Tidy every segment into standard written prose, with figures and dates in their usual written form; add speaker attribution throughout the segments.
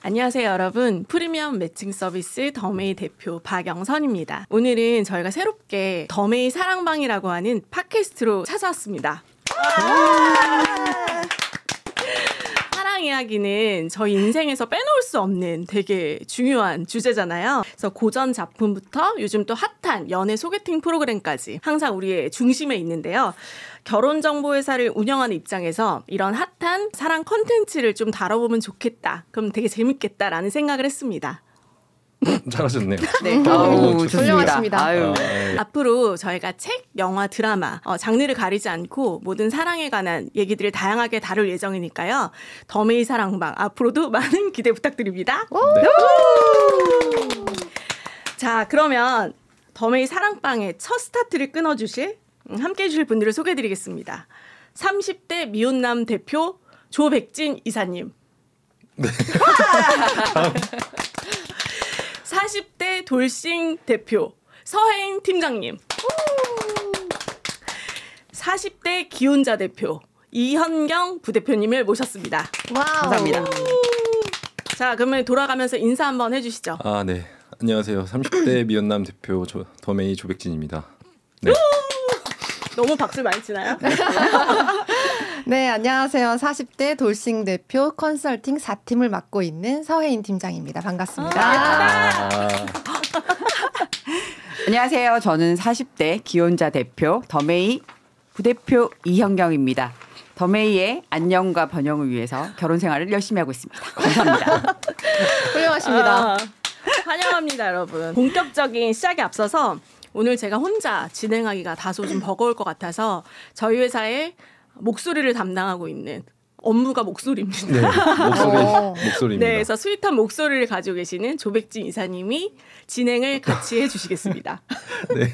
Speaker 1: 안녕하세요 여러분. 프리미엄 매칭 서비스 더메이 대표 박영선입니다. 오늘은 저희가 새롭게 더메이 사랑방이라고 하는 팟캐스트로 찾아왔습니다. 사랑 이야기는 저희 인생에서 빼놓을 수 없는 되게 중요한 주제잖아요. 그래서 고전 작품부터 요즘 또 핫한 연애 소개팅 프로그램까지 항상 우리의 중심에 있는데요. 결혼정보회사를 운영하는 입장에서 이런 핫한 사랑 콘텐츠를 좀 다뤄보면 좋겠다. 그럼 되게 재밌겠다라는 생각을 했습니다.
Speaker 2: 잘하셨네요.
Speaker 3: 네,
Speaker 4: 훌륭하십니다.
Speaker 3: 아유.
Speaker 1: 앞으로 저희가 책, 영화, 드라마, 장르를 가리지 않고 모든 사랑에 관한 얘기들을 다양하게 다룰 예정이니까요. 더메이 사랑방 앞으로도 많은 기대 부탁드립니다.
Speaker 2: 네.
Speaker 1: 자, 그러면 더메이 사랑방의 첫 스타트를 끊어주실 함께해 주실 분들을 소개해드리겠습니다. 30대 미혼남 대표 조백진 이사님.
Speaker 2: 네.
Speaker 1: 40대 돌싱 대표 서혜인 팀장님. 40대 기혼자 대표 이현경 부대표님을 모셨습니다.
Speaker 4: 와우.
Speaker 3: 감사합니다.
Speaker 1: 자, 그러면 돌아가면서 인사 한번 해주시죠.
Speaker 2: 아, 네. 안녕하세요. 30대 미혼남 대표 더메이 조백진입니다. 네.
Speaker 1: 너무 박수 많이 치나요?
Speaker 4: 네, 안녕하세요. 40대 돌싱 대표 컨설팅 4팀을 맡고 있는 서혜인 팀장입니다. 반갑습니다.
Speaker 3: 안녕하세요. 저는 40대 기혼자 대표 더메이 부대표 이현경입니다. 더메이의 안녕과 번영을 위해서 결혼 생활을 열심히 하고 있습니다. 감사합니다.
Speaker 4: 훌륭하십니다.
Speaker 1: 환영합니다, 여러분. 본격적인 시작에 앞서서 오늘 제가 혼자 진행하기가 다소 좀 버거울 것 같아서 저희 회사의 목소리를 담당하고 있는 업무가 목소리입니다.
Speaker 2: 네. 목소리입니다.
Speaker 1: 네, 그래서 스윗한 목소리를 가지고 계시는 조백진 이사님이 진행을 같이 해주시겠습니다.
Speaker 2: 네.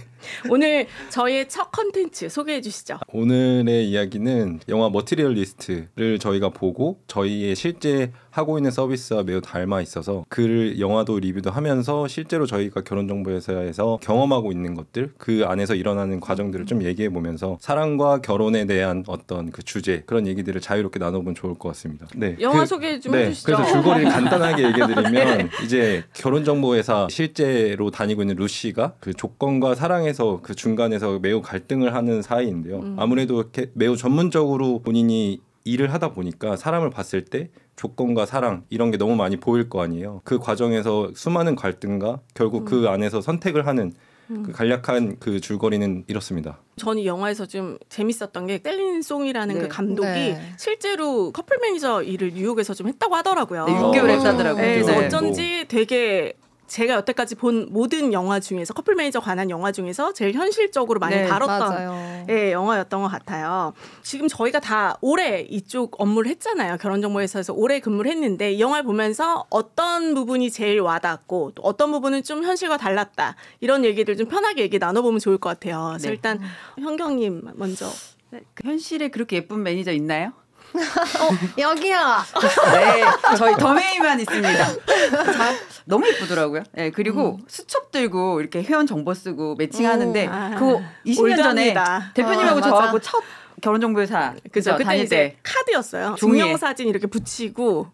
Speaker 1: 오늘 저희의 첫 컨텐츠 소개해 주시죠.
Speaker 2: 오늘의 이야기는 영화 머티리얼리스트를 저희가 보고 저희의 실제 하고 있는 서비스와 매우 닮아 있어서 그 영화도 리뷰도 하면서 실제로 저희가 결혼정보회사에서 경험하고 있는 것들, 그 안에서 일어나는 과정들을 좀 얘기해 보면서 사랑과 결혼에 대한 어떤 그 주제, 그런 얘기들을 자유롭게 나눠보면 좋을 것 같습니다. 네.
Speaker 1: 영화 소개 좀 해주시죠.
Speaker 2: 그래서 줄거리를 간단하게 얘기해드리면 이제 결혼정보회사 실제로 다니고 있는 루시가 그 조건과 사랑에서 그 중간에서 매우 갈등을 하는 사이인데요. 아무래도 이렇게 매우 전문적으로 본인이 일을 하다 보니까 사람을 봤을 때 조건과 사랑 이런 게 너무 많이 보일 거 아니에요. 그 과정에서 수많은 갈등과 결국 그 안에서 선택을 하는 그 간략한 그 줄거리는 이렇습니다.
Speaker 1: 저는 이 영화에서 좀 재밌었던 게 셀린 송이라는
Speaker 3: 네.
Speaker 1: 그 감독이
Speaker 4: 네.
Speaker 1: 실제로 커플 매니저 일을 뉴욕에서 좀 했다고 하더라고요.
Speaker 3: 네, 6개월 했다더라고요.
Speaker 1: 네, 그래서
Speaker 3: 네.
Speaker 1: 어쩐지 되게 제가 여태까지 본 모든 영화 중에서 커플 매니저 관한 영화 중에서 제일 현실적으로 많이
Speaker 3: 네,
Speaker 1: 다뤘던
Speaker 4: 맞아요.
Speaker 1: 예, 영화였던 것 같아요. 지금 저희가 다 올해 이쪽 업무를 했잖아요. 결혼정보회사에서 오래 근무를 했는데 이 영화를 보면서 어떤 부분이 제일 와닿았고 또 어떤 부분은 좀 현실과 달랐다. 이런 얘기들 좀 편하게 얘기 나눠보면 좋을 것 같아요. 그래서
Speaker 3: 네.
Speaker 1: 일단 현경님 먼저.
Speaker 3: 현실에 그렇게 예쁜 매니저 있나요?
Speaker 4: 여기요.
Speaker 3: 네, 저희 더메이만 있습니다. 너무 예쁘더라고요. 네, 그리고 수첩 들고 이렇게 회원 정보 쓰고 매칭하는데 그거 20년 전에
Speaker 1: 올드합니다.
Speaker 3: 대표님하고
Speaker 4: 맞아.
Speaker 3: 저하고 첫 결혼정보회사
Speaker 1: 그죠? 그때
Speaker 3: 다닐
Speaker 1: 이제
Speaker 3: 때
Speaker 1: 카드였어요.
Speaker 3: 종이에.
Speaker 1: 증명사진 이렇게 붙이고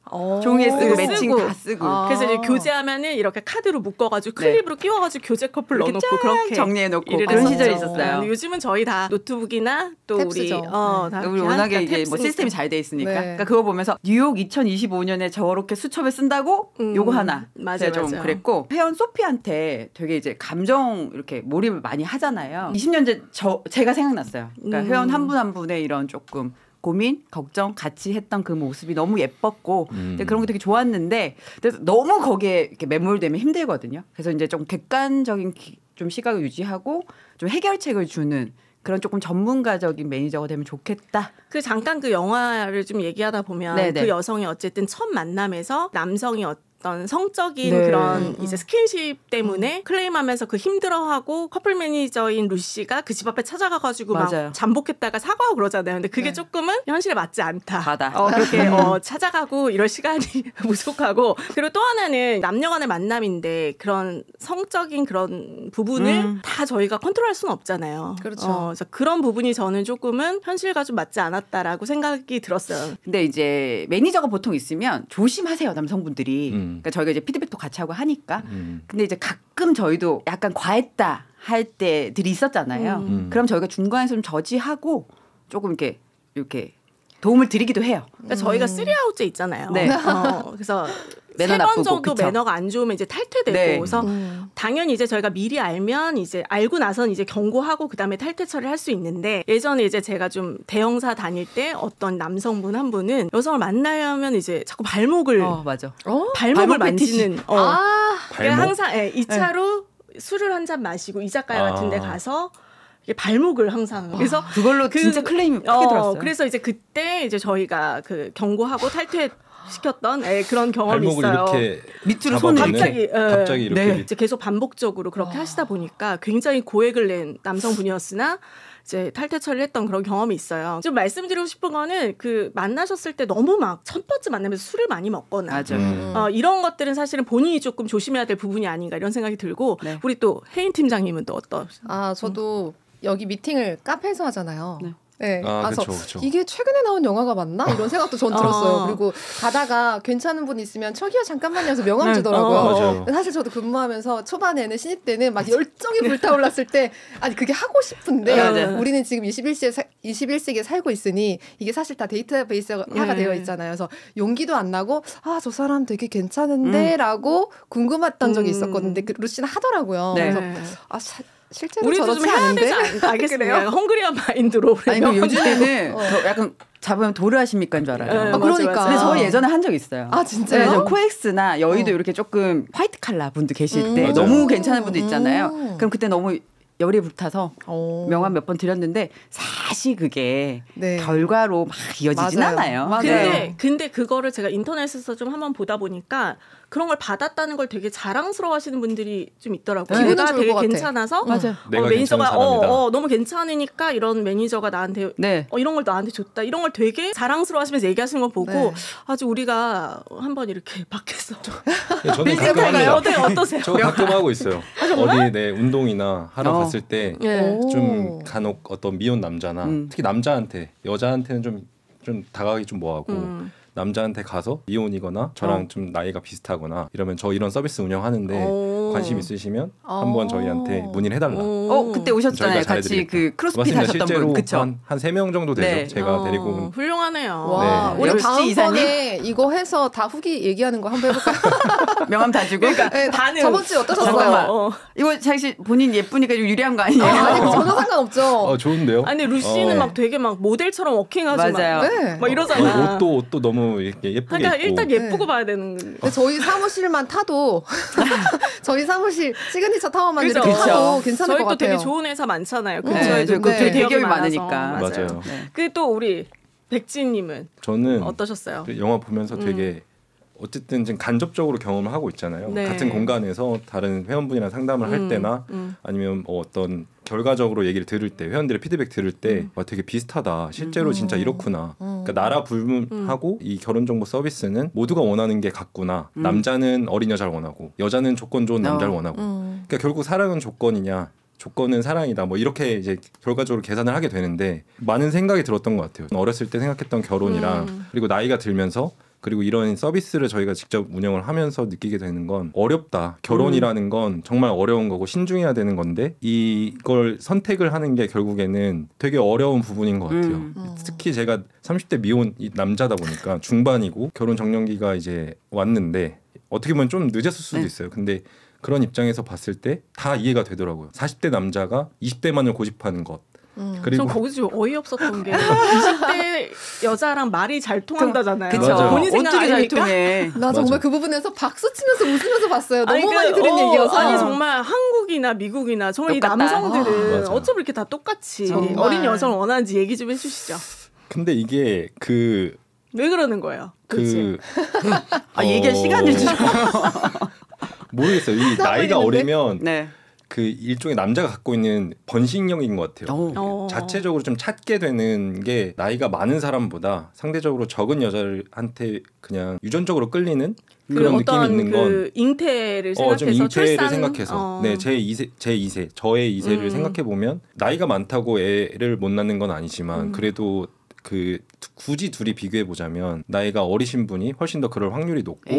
Speaker 3: 종이에 쓰고
Speaker 1: 쓰고.
Speaker 3: 매칭 다 쓰고
Speaker 1: 그래서 이제 교제하면은 이렇게 카드로 묶어가지고
Speaker 3: 네.
Speaker 1: 클립으로 끼워가지고 교제 커플
Speaker 3: 이렇게
Speaker 1: 넣어놓고
Speaker 3: 쫙
Speaker 1: 그렇게
Speaker 3: 정리해놓고
Speaker 1: 일을
Speaker 3: 그런
Speaker 1: 했었죠.
Speaker 3: 시절이 있었어요.
Speaker 1: 근데 요즘은 저희 다 노트북이나 또 우리
Speaker 4: 탭스죠.
Speaker 1: 다
Speaker 3: 우리
Speaker 1: 이렇게
Speaker 3: 워낙에
Speaker 1: 하니까
Speaker 3: 이게
Speaker 1: 탭
Speaker 3: 뭐
Speaker 1: 쓰니까.
Speaker 3: 시스템이 잘 돼 있으니까.
Speaker 4: 네.
Speaker 3: 그러니까 그거 보면서 뉴욕 2025년에 저렇게 수첩에 쓴다고 요거 하나.
Speaker 1: 맞아요,
Speaker 3: 제가 좀
Speaker 1: 맞아요.
Speaker 3: 그랬고 회원 소피한테 되게 이제 감정 이렇게 몰입을 많이 하잖아요. 20년 전 제가 생각났어요. 그러니까 회원 한 분 한 분의 이런 조금 고민, 걱정 같이 했던 그 모습이 너무 예뻤고 근데 그런 게 되게 좋았는데 그래서 너무 거기에 이렇게 매몰되면 힘들거든요. 그래서 이제 좀 객관적인 좀 시각을 유지하고 좀 해결책을 주는 그런 조금 전문가적인 매니저가 되면 좋겠다.
Speaker 1: 그 잠깐 그 영화를 좀 얘기하다 보면
Speaker 3: 네네.
Speaker 1: 그 여성이 어쨌든 첫 만남에서 남성이 어떤 성적인
Speaker 3: 네.
Speaker 1: 그런 이제 스킨십 때문에 클레임하면서 그 힘들어하고 커플 매니저인 루시가 그 집 앞에 찾아가가지고
Speaker 3: 맞아요.
Speaker 1: 막 잠복했다가 사과하고 그러잖아요. 근데 그게
Speaker 4: 네.
Speaker 1: 조금은 현실에 맞지 않다.
Speaker 3: 바다.
Speaker 1: 그렇게 찾아가고 이럴 시간이 부족하고 그리고 또 하나는 남녀간의 만남인데 그런 성적인 그런 부분을 다 저희가 컨트롤할 수는 없잖아요.
Speaker 4: 그렇죠.
Speaker 1: 그래서 그런 부분이 저는 조금은 현실과 좀 맞지 않았다라고 생각이 들었어요.
Speaker 3: 근데 이제 매니저가 보통 있으면 조심하세요 남성분들이 그러니까 저희가 이제 피드백도 같이 하고 하니까. 근데 이제 가끔 저희도 약간 과했다 할 때들이 있었잖아요. 그럼 저희가 중간에서 좀 저지하고 조금 이렇게 도움을 드리기도 해요.
Speaker 1: 그러니까 저희가 3아웃제 있잖아요.
Speaker 3: 네.
Speaker 1: 그래서
Speaker 3: 매너
Speaker 1: 3번
Speaker 3: 나쁘고,
Speaker 1: 정도
Speaker 3: 그쵸?
Speaker 1: 매너가 안 좋으면 이제 탈퇴되고
Speaker 3: 네.
Speaker 1: 그래서 당연히 이제 저희가 미리 알면 이제 알고 나선 이제 경고하고 그다음에 탈퇴 처리를 할 수 있는데 예전에 이제 제가 좀 대형사 다닐 때 어떤 남성분 한 분은 여성을 만나려면 이제 자꾸 발목을
Speaker 3: 맞아.
Speaker 1: 발목을
Speaker 3: 발목 패티시.
Speaker 1: 만지는
Speaker 4: 아,
Speaker 1: 그러니까
Speaker 2: 발목?
Speaker 1: 항상 2차로 술을 한 잔 마시고 이자카야 같은 데 가서 이게 발목을 항상 그래서
Speaker 3: 그걸로 진짜 클레임이 크게 들었어요.
Speaker 1: 그래서 이제 그때 이제 저희가 그 경고하고 탈퇴시켰던 그런 경험이
Speaker 2: 발목을
Speaker 1: 있어요.
Speaker 2: 이렇게
Speaker 3: 밑으로
Speaker 2: 잡아주는
Speaker 3: 손을
Speaker 2: 갑자기 이렇게
Speaker 3: 네.
Speaker 1: 이제 계속 반복적으로 그렇게 하시다 보니까 굉장히 고액을 낸 남성분이었으나 이제 탈퇴 처리를 했던 그런 경험이 있어요. 좀 말씀드리고 싶은 거는 그 만나셨을 때 너무 막 첫 번째 만나면서 술을 많이 먹거나
Speaker 3: 맞아요.
Speaker 1: 이런 것들은 사실은 본인이 조금 조심해야 될 부분이 아닌가 이런 생각이 들고
Speaker 3: 네.
Speaker 1: 우리 또 혜인 팀장님은 또 어떤?
Speaker 4: 저도 여기 미팅을 카페에서 하잖아요.
Speaker 3: 네.
Speaker 4: 네. 그래서
Speaker 2: 그쵸.
Speaker 4: 이게 최근에 나온 영화가 맞나? 이런 생각도 전 들었어요.
Speaker 1: 어.
Speaker 4: 그리고 가다가 괜찮은 분 있으면 저기요 잠깐만요 해서 명함 주더라고요.
Speaker 2: 맞아요.
Speaker 4: 사실 저도 근무하면서 초반에는 신입 때는 막 열정이 불타올랐을 때 아니 그게 하고 싶은데
Speaker 3: 맞아요.
Speaker 4: 우리는 지금 21세기에 살고 있으니 이게 사실 다 데이터베이스화가 되어 있잖아요. 그래서 용기도 안 나고 저 사람 되게 괜찮은데 라고 궁금했던 적이 있었거든요. 근데 루시는 하더라고요.
Speaker 3: 네.
Speaker 4: 그래서 실제로
Speaker 1: 우리도 좀
Speaker 4: 저렇지
Speaker 1: 해야
Speaker 4: 않은데?
Speaker 1: 되지 알겠습니다. 헝그리한 마인드로.
Speaker 3: 아니 그 요즘에는 더 약간 잡으면 도를 하십니까인 줄 알아요.
Speaker 1: 네,
Speaker 4: 그러니까.
Speaker 1: 맞아.
Speaker 3: 근데 저희 예전에 한 적 있어요.
Speaker 4: 아 진짜요?
Speaker 3: 네, 저 코엑스나 여의도 이렇게 조금 화이트 칼라 분들 계실 때
Speaker 2: 맞아요.
Speaker 3: 너무 괜찮은 분들 있잖아요. 그럼 그때 너무 열이 불타서
Speaker 4: 오.
Speaker 3: 명함 몇 번 드렸는데 사실 그게
Speaker 4: 네.
Speaker 3: 결과로 막 이어지진
Speaker 4: 맞아요.
Speaker 3: 않아요.
Speaker 4: 맞아요.
Speaker 1: 근데 그거를 제가 인터넷에서 좀 한번 보다 보니까 그런 걸 받았다는 걸 되게 자랑스러워하시는 분들이 좀 있더라고요.
Speaker 4: 기분은
Speaker 1: 내가
Speaker 4: 좋을
Speaker 1: 되게
Speaker 4: 것 같아.
Speaker 1: 괜찮아서
Speaker 3: 맞아요.
Speaker 2: 내가
Speaker 1: 매니저가
Speaker 2: 괜찮은 사람이다.
Speaker 1: 너무 괜찮으니까 이런 매니저가 나한테
Speaker 3: 네.
Speaker 1: 이런 걸 나한테 줬다. 이런 걸 되게 자랑스러워하시면서 얘기하시는 걸 보고
Speaker 4: 네.
Speaker 1: 아주 우리가 한번 이렇게 밖에서
Speaker 2: 저는 가끔 합니다.
Speaker 1: 어떠세요?
Speaker 2: 저 가끔 하고 있어요. 어디 내 운동이나 하러 갔을 때
Speaker 1: 네.
Speaker 2: 좀 간혹 어떤 미혼 남자나 특히 남자한테 여자한테는 좀 다가가기 좀 뭐하고 남자한테 가서 미혼이거나 저랑 좀 나이가 비슷하거나 이러면 저 이런 서비스 운영하는데 관심 있으시면 한번 저희한테 문의를 해달라.
Speaker 3: 그때 오셨잖아요.
Speaker 2: 저희가
Speaker 3: 같이
Speaker 2: 잘해드릴게요.
Speaker 3: 그 크로스핏
Speaker 2: 맞습니다.
Speaker 3: 하셨던
Speaker 2: 실제로
Speaker 3: 분. 그쵸?
Speaker 2: 한 3명 정도 되죠.
Speaker 3: 네.
Speaker 2: 제가 데리고 온.
Speaker 1: 훌륭하네요.
Speaker 4: 와,
Speaker 2: 네.
Speaker 4: 우리
Speaker 3: 10시
Speaker 4: 다음번에 이거 해서 다 후기 얘기하는 거 한번 해볼까요?
Speaker 3: 명함 다 주고.
Speaker 4: 네,
Speaker 1: 반응.
Speaker 4: 저번 주에 어떠셨어요?
Speaker 3: 잠깐만. 이거 사실 본인 예쁘니까 좀 유리한 거 아니에요?
Speaker 4: 아니 전혀 상관없죠.
Speaker 2: 좋은데요?
Speaker 1: 아니 루시는
Speaker 2: 어.
Speaker 1: 막 되게 막 모델처럼 워킹하지
Speaker 3: 맞아요.
Speaker 4: 네.
Speaker 1: 막 이러잖아.
Speaker 2: 옷도 너무 이렇게 예쁘게
Speaker 1: 그러니까
Speaker 2: 입고.
Speaker 1: 일단 예쁘고 봐야 되는.
Speaker 4: 근데 저희 사무실만 타도 저희 사무실 시그니처 타워만
Speaker 1: 그죠?
Speaker 4: 이렇게 타도
Speaker 1: 그쵸.
Speaker 4: 괜찮을
Speaker 1: 저희
Speaker 4: 것
Speaker 1: 또 되게
Speaker 4: 같아요.
Speaker 1: 좋은 회사 많잖아요.
Speaker 3: 네,
Speaker 1: 근처에도
Speaker 3: 저
Speaker 1: 있고
Speaker 3: 그
Speaker 1: 되게
Speaker 3: 대기업이
Speaker 1: 대기업이 많아서.
Speaker 3: 많으니까.
Speaker 2: 맞아요.
Speaker 3: 네.
Speaker 1: 그 또 우리 백지님은
Speaker 2: 저는
Speaker 1: 어떠셨어요?
Speaker 2: 그 영화 보면서 되게 어쨌든 지금 간접적으로 경험을 하고 있잖아요.
Speaker 1: 네.
Speaker 2: 같은 공간에서 다른 회원분이랑 상담을 할 때나 아니면 아니면 어떤 얘기를 들을 때 회원들의 피드백 들을 때 와, 되게 비슷하다. 실제로 진짜 이렇구나. 그러니까 나라 불문하고 이 결혼정보 서비스는 모두가 원하는 게 같구나. 남자는 어린 여자를 원하고 여자는 조건 좋은 남자를 원하고. 그러니까 결국 사랑은 조건이냐. 조건은 사랑이다. 뭐 이렇게 이제 결과적으로 계산을 하게 되는데 많은 생각이 들었던 것 같아요. 어렸을 때 생각했던 결혼이랑 그리고 나이가 들면서 그리고 이런 서비스를 저희가 직접 운영을 하면서 느끼게 되는 건 어렵다. 결혼이라는 건 정말 어려운 거고 신중해야 되는 건데 이걸 선택을 하는 게 결국에는 되게 어려운 부분인 것 같아요. 특히 제가 30대 미혼 남자다 보니까 중반이고 결혼 정년기가 이제 왔는데 어떻게 보면 좀 늦었을 수도 있어요. 근데 그런 입장에서 봤을 때 다 이해가 되더라고요. 40대 남자가 20대만을 고집하는 것. 그리고
Speaker 1: 전 거기서 좀 어이없었던 게 20대 여자랑 말이 잘 통한다잖아요.
Speaker 3: 그쵸.
Speaker 2: 맞아요.
Speaker 1: 본인 생각
Speaker 3: 어떻게 잘
Speaker 1: 아닙니까?
Speaker 3: 통해.
Speaker 4: 나 정말
Speaker 2: 맞아.
Speaker 4: 그 부분에서 박수 치면서 웃으면서 봤어요. 너무
Speaker 1: 아니,
Speaker 4: 많이 들은 얘기여서.
Speaker 1: 아니 정말 한국이나 미국이나 정말 이
Speaker 3: 똑같다.
Speaker 1: 남성들은
Speaker 2: 맞아.
Speaker 1: 어쩜 이렇게 다 똑같이
Speaker 4: 정말.
Speaker 1: 어린 여성을 원하는지 얘기 좀 해주시죠.
Speaker 2: 근데 이게
Speaker 1: 왜 그러는 거예요? 그치?
Speaker 3: 얘기할 시간을 주고.
Speaker 2: 모르겠어요. 이 나이가
Speaker 4: 있는데?
Speaker 2: 어리면
Speaker 3: 네.
Speaker 2: 그 일종의 남자가 갖고 있는 번식력인 것 같아요. 자체적으로 좀 찾게 되는 게 나이가 많은 사람보다 상대적으로 적은 여자한테 그냥 유전적으로 끌리는 그런 느낌이
Speaker 1: 어떤
Speaker 2: 있는 건
Speaker 1: 그 잉태를 생각해서
Speaker 2: 좀 잉태를
Speaker 1: 출산
Speaker 2: 생각해서 네, 제 2세 저의 2세를 생각해 보면 나이가 많다고 애를 못 낳는 건 아니지만 그래도 그 굳이 둘이 비교해 보자면 나이가 어리신 분이 훨씬 더 그럴 확률이 높고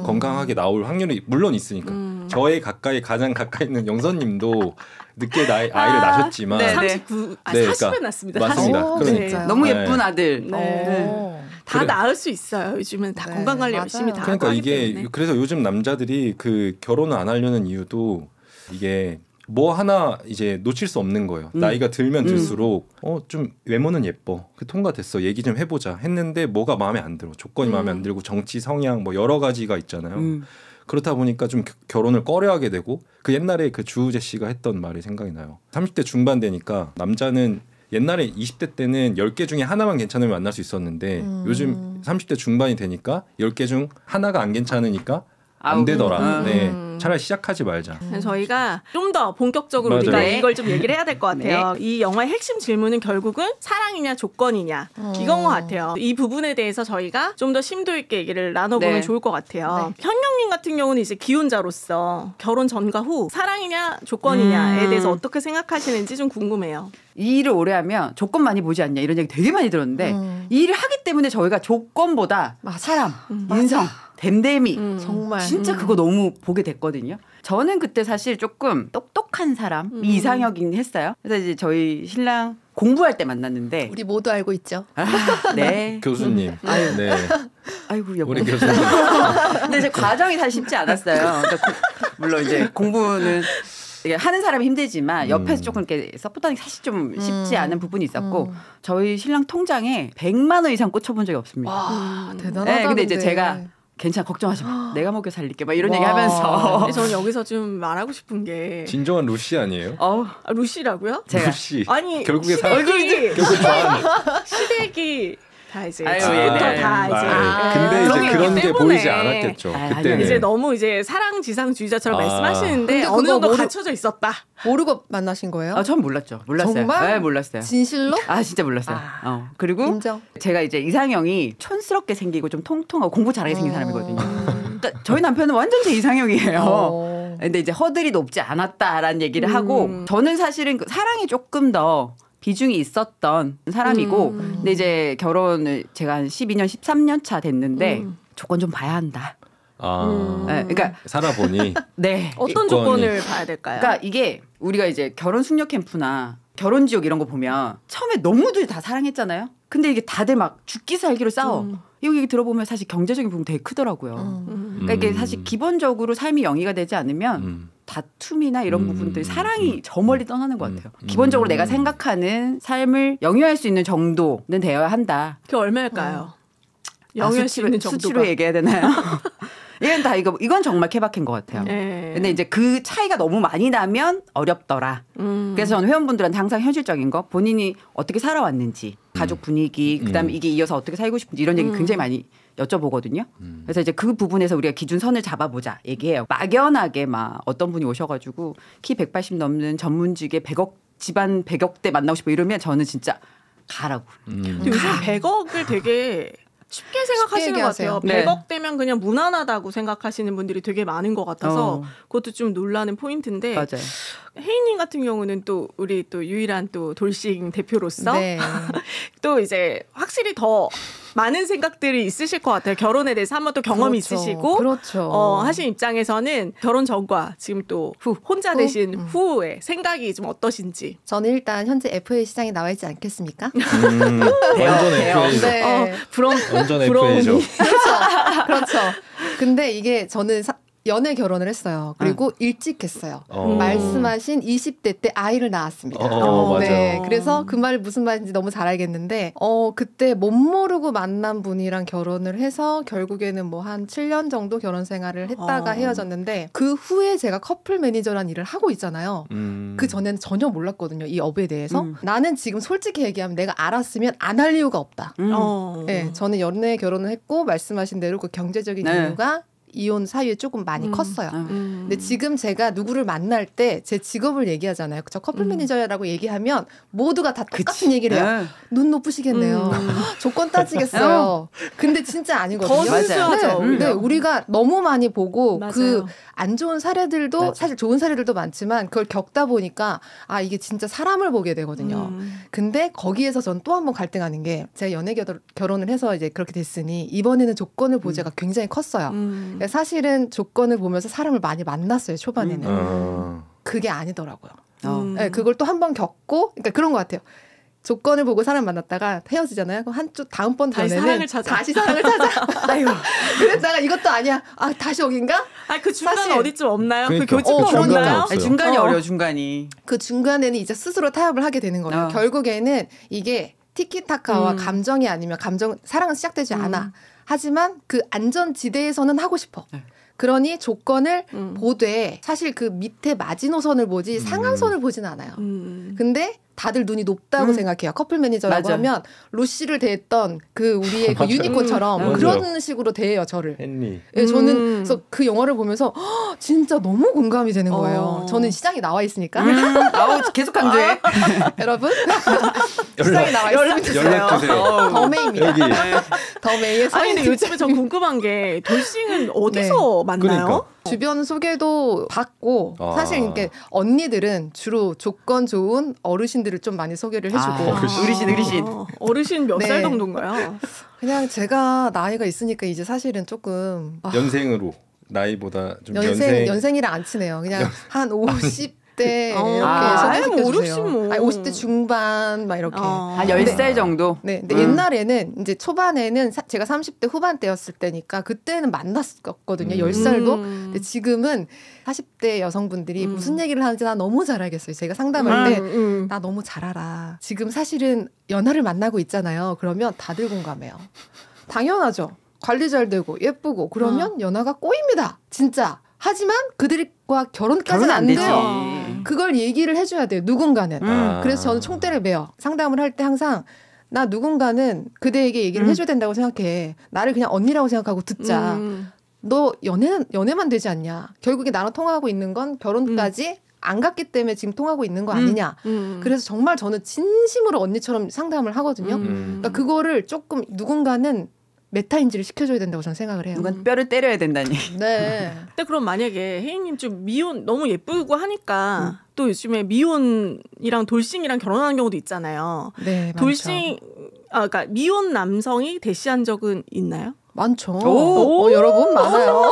Speaker 2: 건강하게 나올 확률이 물론 있으니까 저의 가장 가까이 있는 영선님도 늦게 아이를 낳으셨지만
Speaker 3: 네.
Speaker 1: 39, 아,
Speaker 2: 네,
Speaker 1: 40에
Speaker 2: 그러니까
Speaker 1: 낳습니다.
Speaker 2: 맞습니다.
Speaker 4: 오,
Speaker 2: 그러니까
Speaker 4: 진짜요?
Speaker 3: 너무
Speaker 2: 네.
Speaker 3: 예쁜 아들.
Speaker 1: 네. 다
Speaker 2: 그래.
Speaker 1: 낳을 수 있어요. 요즘은 다
Speaker 4: 네,
Speaker 1: 건강 관리
Speaker 4: 맞아요.
Speaker 1: 열심히 다
Speaker 2: 그러니까
Speaker 1: 하고 하기
Speaker 2: 이게
Speaker 1: 때문에.
Speaker 2: 그래서 요즘 남자들이 그 결혼을 안 하려는 이유도 이게 뭐 하나 이제 놓칠 수 없는 거예요. 나이가 들면 들수록 좀 외모는 예뻐. 그 통과됐어. 얘기 좀 해보자 했는데 뭐가 마음에 안 들어. 조건이 마음에 안 들고 정치 성향 뭐 여러 가지가 있잖아요. 그렇다 보니까 좀 결혼을 꺼려하게 되고 그 옛날에 그 주우재 씨가 했던 말이 생각이 나요. 30대 중반 되니까 남자는 옛날에 20대 때는 10개 중에 하나만 괜찮으면 만날 수 있었는데 요즘 30대 중반이 되니까 10개 중 하나가 안 괜찮으니까 안 되더라. 네. 차라리 시작하지 말자.
Speaker 1: 저희가 좀 더 본격적으로
Speaker 2: 맞아요.
Speaker 1: 우리가
Speaker 3: 네.
Speaker 1: 이걸 좀 얘기를 해야 될 것 같아요. 이 영화의 핵심 질문은 결국은 사랑이냐 조건이냐 이건 것 같아요. 이 부분에 대해서 저희가 좀 더 심도 있게 얘기를 나눠보면
Speaker 3: 네.
Speaker 1: 좋을 것 같아요. 현영님 같은 경우는 이제 기혼자로서 결혼 전과 후 사랑이냐 조건이냐에 대해서 어떻게 생각하시는지 좀 궁금해요.
Speaker 3: 이 일을 오래 하면 조건 많이 보지 않냐 이런 얘기 되게 많이 들었는데 이 일을 하기 때문에 저희가 조건보다 사람, 인성, 댐댐이
Speaker 4: 정말
Speaker 3: 진짜 그거 너무 보게 됐거든요. 저는 그때 사실 조금 똑똑한 사람이 이상형이긴 했어요. 그래서 이제 저희 신랑 공부할 때 만났는데
Speaker 4: 우리 모두 알고 있죠.
Speaker 3: 네.
Speaker 2: 교수님. 네.
Speaker 3: 아이고 여보.
Speaker 2: 우리 교수님.
Speaker 3: 근데 이제 과정이 사실 쉽지 않았어요. 그러니까 물론 이제 공부는 이게 하는 사람이 힘들지만 옆에서 조금 이렇게 서포트하는 게 사실 좀 쉽지 않은 부분이 있었고 저희 신랑 통장에 100만 원 이상 꽂혀본 적이 없습니다.
Speaker 4: 와 대단하다.
Speaker 3: 네, 근데 이제 제가 괜찮아 걱정하지 마. 내가 먹여 살릴게. 막 이런 얘기 하면서.
Speaker 1: 근데 저는 여기서 좀 말하고 싶은 게
Speaker 2: 진정한 루시 아니에요?
Speaker 1: 아, 루시라고요?
Speaker 3: 제가
Speaker 2: 루시.
Speaker 1: 아니
Speaker 2: 결국에
Speaker 1: 시댁이
Speaker 2: 결국 좋아하는.
Speaker 1: 시댁이 다 이제
Speaker 3: 아유,
Speaker 1: 지금부터
Speaker 3: 네.
Speaker 1: 다 이제
Speaker 2: 근데
Speaker 1: 그런
Speaker 2: 이제
Speaker 1: 게
Speaker 2: 그런
Speaker 1: 있기
Speaker 2: 게
Speaker 1: 때문에
Speaker 2: 보이지 않았겠죠.
Speaker 3: 아,
Speaker 2: 그때는.
Speaker 1: 이제 너무 이제 사랑지상주의자처럼 말씀하시는데
Speaker 4: 근데
Speaker 1: 어느
Speaker 4: 그거
Speaker 1: 정도
Speaker 4: 모르-
Speaker 1: 갖춰져 있었다.
Speaker 4: 모르고 만나신 거예요?
Speaker 3: 전 몰랐죠. 몰랐어요.
Speaker 4: 정말?
Speaker 3: 네, 몰랐어요.
Speaker 4: 진실로?
Speaker 3: 아 진짜 몰랐어요. 그리고
Speaker 4: 인정.
Speaker 3: 제가 이제 이상형이 촌스럽게 생기고 좀 통통하고 공부 잘하게 생긴 사람이거든요. 그러니까 저희 남편은 완전 제 이상형이에요. 근데 이제 허들이 높지 않았다라는 얘기를 하고 저는 사실은 그 사랑이 조금 더 비중이 있었던 사람이고 근데 이제 결혼을 제가 한 12년 13년 차 됐는데 조건 좀 봐야 한다. 네, 그러니까
Speaker 2: 살아보니
Speaker 3: 네.
Speaker 1: 어떤
Speaker 2: 조건이.
Speaker 1: 조건을 봐야 될까요?
Speaker 3: 그러니까 이게 우리가 이제 결혼 숙녀 캠프나 결혼 지옥 이런 거 보면 처음에 너무들 다 사랑했잖아요. 근데 이게 다들 막 죽기 살기로 싸워. 이거 얘기 들어보면 사실 경제적인 부분 되게 크더라고요. 그러니까 이게 사실 기본적으로 삶이 영위가 되지 않으면 다툼이나 이런 부분들 사랑이 저 멀리 떠나는 것 같아요. 기본적으로 내가 생각하는 삶을 영위할 수 있는 정도는 되어야 한다.
Speaker 1: 그게 얼마일까요? 영위할 수 있는 정도가.
Speaker 3: 수치로 얘기해야 되나요? 이건 다 이건 정말 케바케인 것 같아요.
Speaker 1: 네.
Speaker 3: 근데 이제 그 차이가 너무 많이 나면 어렵더라. 그래서 저는 회원분들한테 항상 현실적인 거 본인이 어떻게 살아왔는지 가족 분위기 그다음에 이게 이어서 어떻게 살고 싶은지 이런 얘기 굉장히 많이 여쭤보거든요. 그래서 이제 그 부분에서 우리가 기준선을 잡아보자 얘기해요. 막연하게 막 어떤 분이 오셔가지고 키 180 넘는 전문직에 100억 집안 100억대 만나고 싶어 이러면 저는 진짜 가라고.
Speaker 1: 근데 요즘 100억을 되게 쉽게 생각하시는 것 같아요.
Speaker 4: 얘기하세요.
Speaker 3: 네.
Speaker 1: 100억 되면 그냥 무난하다고 생각하시는 분들이 되게 많은 것 같아서 그것도 좀 놀라는 포인트인데
Speaker 3: 맞아요.
Speaker 1: 혜인님 같은 경우는 또 우리 또 유일한 또 돌싱 대표로서
Speaker 4: 네.
Speaker 1: 또 이제 확실히 더 많은 생각들이 있으실 것 같아요. 결혼에 대해서 한번 또 경험이
Speaker 4: 그렇죠.
Speaker 1: 있으시고
Speaker 4: 그렇죠.
Speaker 1: 하신 입장에서는 결혼 전과 지금 또 혼자 되신 후의 생각이 좀 어떠신지.
Speaker 4: 저는 일단 현재 FA 시장에 나와 있지 않겠습니까?
Speaker 2: 완전 FA죠.
Speaker 4: 네.
Speaker 1: 부러운
Speaker 2: 완전
Speaker 1: 부러움이.
Speaker 2: FA죠.
Speaker 4: 그렇죠. 근데 이게 저는 연애 결혼을 했어요. 그리고 일찍 했어요. 말씀하신 20대 때 아이를 낳았습니다.
Speaker 2: 맞아요.
Speaker 4: 네, 그래서 그 말이 무슨 말인지 너무 잘 알겠는데 그때 못 모르고 만난 분이랑 결혼을 해서 결국에는 뭐 한 7년 정도 결혼 생활을 했다가 헤어졌는데 그 후에 제가 커플 매니저라는 일을 하고 있잖아요. 그 전에는 전혀 몰랐거든요. 이 업에 대해서. 나는 지금 솔직히 얘기하면 내가 알았으면 안 할 이유가 없다. 네, 저는 연애 결혼을 했고 말씀하신 대로 그 경제적인
Speaker 3: 네.
Speaker 4: 이유가 이혼 사유에 조금 많이 컸어요. 근데 지금 제가 누구를 만날 때 제 직업을 얘기하잖아요. 저 커플 매니저라고 얘기하면 모두가 다 똑같은 얘기를 해요. 눈 높으시겠네요. 조건 따지겠어요. 근데 진짜 아니거든요.
Speaker 1: 더 순수하죠.
Speaker 4: 네, 우리가 너무 많이 보고
Speaker 1: 맞아요.
Speaker 4: 그 안 좋은 사례들도 사실 좋은 사례들도 많지만 그걸 겪다 보니까 아 이게 진짜 사람을 보게 되거든요. 근데 거기에서 전 또 한 번 갈등하는 게 제가 연애 결혼을 해서 이제 그렇게 됐으니 이번에는 조건을 보자가 굉장히 컸어요. 사실은 조건을 보면서 사람을 많이 만났어요. 초반에는. 그게 아니더라고요. 네, 그걸 또 한 번 겪고 그러니까 그런 것 같아요. 조건을 보고 사람 만났다가 헤어지잖아요. 그럼 한쪽 다음번
Speaker 1: 다시
Speaker 4: 전에는
Speaker 1: 사랑을 찾아.
Speaker 4: 다시 사랑을 찾아. 아이고. 그랬다가 이것도 아니야. 아 다시 여긴가?
Speaker 1: 그 중간
Speaker 4: 사실-
Speaker 1: 어디쯤 없나요?
Speaker 2: 그러니까.
Speaker 1: 그 교집합
Speaker 2: 중간에
Speaker 1: 없나요?
Speaker 2: 없어요.
Speaker 3: 중간이 어려워 중간이.
Speaker 4: 그 중간에는 이제 스스로 타협을 하게 되는 거예요. 결국에는 이게 티키타카와 감정이 아니면 사랑은 시작되지 않아. 하지만 그 안전지대에서는 하고 싶어. 그러니 조건을 보되 사실 그 밑에 마지노선을 보지 상한선을 보진 않아요. 근데 다들 눈이 높다고 생각해요. 커플 매니저라고
Speaker 3: 맞아.
Speaker 4: 하면 루시를 대했던 그 우리의 그 유니콘처럼
Speaker 2: 맞아요.
Speaker 4: 그런 식으로 대해요, 저를.
Speaker 2: 헨리.
Speaker 4: 예, 저는 그래서 그 영화를 보면서 허, 진짜 너무 공감이 되는 거예요. 저는 시장에 나와 있으니까.
Speaker 3: 아우 계속 강조해.
Speaker 4: 여러분 시장에 나와 있습니다.
Speaker 2: 연락 주세요.
Speaker 4: 더메이입니다.
Speaker 2: 여기.
Speaker 4: 더메이의
Speaker 1: 아니 근데 요즘에 전 궁금한 게 돌싱은 어디서 만나요?
Speaker 2: 그러니까.
Speaker 4: 주변 소개도 받고
Speaker 2: 아.
Speaker 4: 사실 이렇게 언니들은 주로 조건 좋은 어르신들을 좀 많이 소개를 해주고
Speaker 3: 어르신.
Speaker 1: 어르신 몇
Speaker 4: 네.
Speaker 1: 살 정도인가요?
Speaker 4: 그냥 제가 나이가 있으니까 이제 사실은 조금
Speaker 2: 연생으로 나이보다 좀 연생.
Speaker 4: 연생이랑 안 친해요. 그냥 한 50대 이렇게
Speaker 3: 아,
Speaker 1: 뭐
Speaker 4: 소개시켜주세요.
Speaker 1: 50 뭐.
Speaker 4: 아니, 50대 중반 막 이렇게.
Speaker 3: 한 10살 정도.
Speaker 4: 네, 근데 옛날에는 이제 초반에는 제가 30대 후반 때였을 때니까 그때는 만났었거든요. 10살도. 근데 지금은 40대 여성분들이 무슨 얘기를 하는지 나 너무 잘 알겠어요. 제가 상담할 때 나 너무 잘 알아. 지금 사실은 연하를 만나고 있잖아요. 그러면 다들 공감해요. 당연하죠. 관리 잘 되고 예쁘고 그러면 연하가 꼬입니다. 진짜. 하지만 그들과 결혼까지는 안
Speaker 3: 되지.
Speaker 4: 돼요. 그걸 얘기를 해줘야 돼요. 누군가는. 그래서 저는 총대를 매요. 상담을 할 때 항상 나 누군가는 그대에게 얘기를 해줘야 된다고 생각해. 나를 그냥 언니라고 생각하고 듣자. 너 연애만 되지 않냐. 결국에 나랑 통화하고 있는 건 결혼까지 안 갔기 때문에 지금 통하고 있는 거 아니냐. 그래서 정말 저는 진심으로 언니처럼 상담을 하거든요. 그러니까 그거를 조금 누군가는 메타인지를 시켜줘야 된다고 저는 생각을 해요.
Speaker 3: 누가 뼈를 때려야 된다니.
Speaker 4: 네.
Speaker 1: 근데 그럼 만약에 혜인님 좀 미혼 너무 예쁘고 하니까 또 요즘에 미혼이랑 돌싱이랑 결혼하는 경우도 있잖아요.
Speaker 4: 네, 많죠.
Speaker 1: 돌싱 그러니까 미혼 남성이 대시한 적은 있나요?
Speaker 4: 많죠.
Speaker 1: 오.
Speaker 4: 여러분 많아요.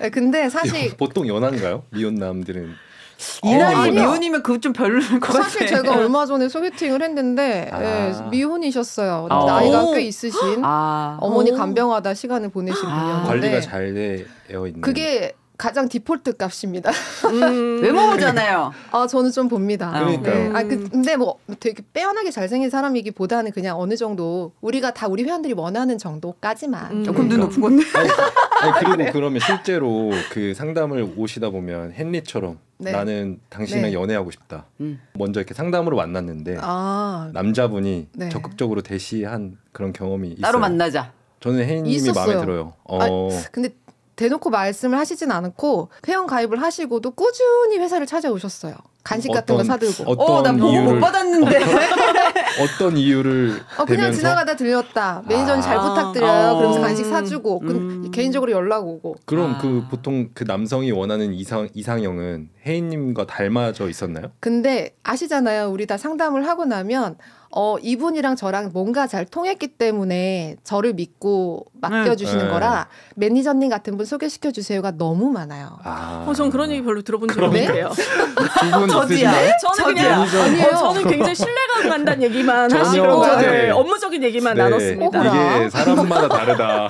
Speaker 4: 네, 근데 사실
Speaker 2: 보통 연한가요? 미혼남들은.
Speaker 3: 이 나이
Speaker 4: 아니요.
Speaker 3: 미혼이면 그거 좀 별로일 것 같아.
Speaker 4: 사실 제가 얼마 전에 소개팅을 했는데
Speaker 2: 아.
Speaker 4: 예, 미혼이셨어요.
Speaker 3: 아.
Speaker 4: 나이가
Speaker 1: 오.
Speaker 4: 꽤 있으신
Speaker 1: 오.
Speaker 4: 어머니 간병하다 시간을 보내신 분이었는데
Speaker 2: 관리가 잘 되어 있는.
Speaker 4: 그게 가장 디폴트 값입니다.
Speaker 3: 외모잖아요.
Speaker 4: 저는 좀 봅니다.
Speaker 2: 그러니까요.
Speaker 4: 근데 뭐 되게 빼어나게 잘생긴 사람이기보다는 그냥 어느 정도 우리가 다 우리 회원들이 원하는 정도까지만.
Speaker 3: 조금 눈 높은 건데.
Speaker 2: 아니, 그리고 그러면 실제로 그 상담을 오시다 보면 헨리처럼
Speaker 4: 네.
Speaker 2: 나는 당신이랑
Speaker 4: 네.
Speaker 2: 연애하고 싶다. 먼저 이렇게 상담으로 만났는데
Speaker 4: 아,
Speaker 2: 남자분이
Speaker 4: 네.
Speaker 2: 적극적으로 대시한 그런 경험이 있어요.
Speaker 3: 따로 만나자.
Speaker 2: 저는 혜인님이
Speaker 4: 있었어요.
Speaker 2: 마음에 들어요.
Speaker 4: 근데 대놓고 말씀을 하시진 않고 회원 가입을 하시고도 꾸준히 회사를 찾아오셨어요. 간식 같은 거 사들고.
Speaker 2: 어떤
Speaker 3: 나 보고
Speaker 2: 이유를
Speaker 3: 못 받았는데.
Speaker 2: 어떤 이유를
Speaker 4: 그냥
Speaker 2: 대면서
Speaker 4: 지나가다 들렸다. 매니저님 잘 부탁드려요. 그러면서 간식 사주고 개인적으로 연락 오고.
Speaker 2: 그럼 그 보통 그 남성이 원하는 이상형은 혜인님과 닮아져 있었나요?
Speaker 4: 근데 아시잖아요. 우리 다 상담을 하고 나면 이분이랑 저랑 뭔가 잘 통했기 때문에 저를 믿고 맡겨주시는
Speaker 2: 네.
Speaker 4: 거라 매니저님 같은 분 소개시켜 주세요가 너무 많아요.
Speaker 1: 전 그런 얘기 별로 들어본 적이
Speaker 4: 네?
Speaker 1: 없는데요.
Speaker 2: 두분 있으신가요?
Speaker 1: 저는 그냥
Speaker 4: 아니에요.
Speaker 1: 저는 굉장히 신뢰가 간다는 얘기만
Speaker 2: 전혀,
Speaker 1: 하시고
Speaker 2: 네.
Speaker 1: 업무적인 얘기만
Speaker 2: 네,
Speaker 1: 나눴습니다.
Speaker 2: 이게 사람마다 다르다.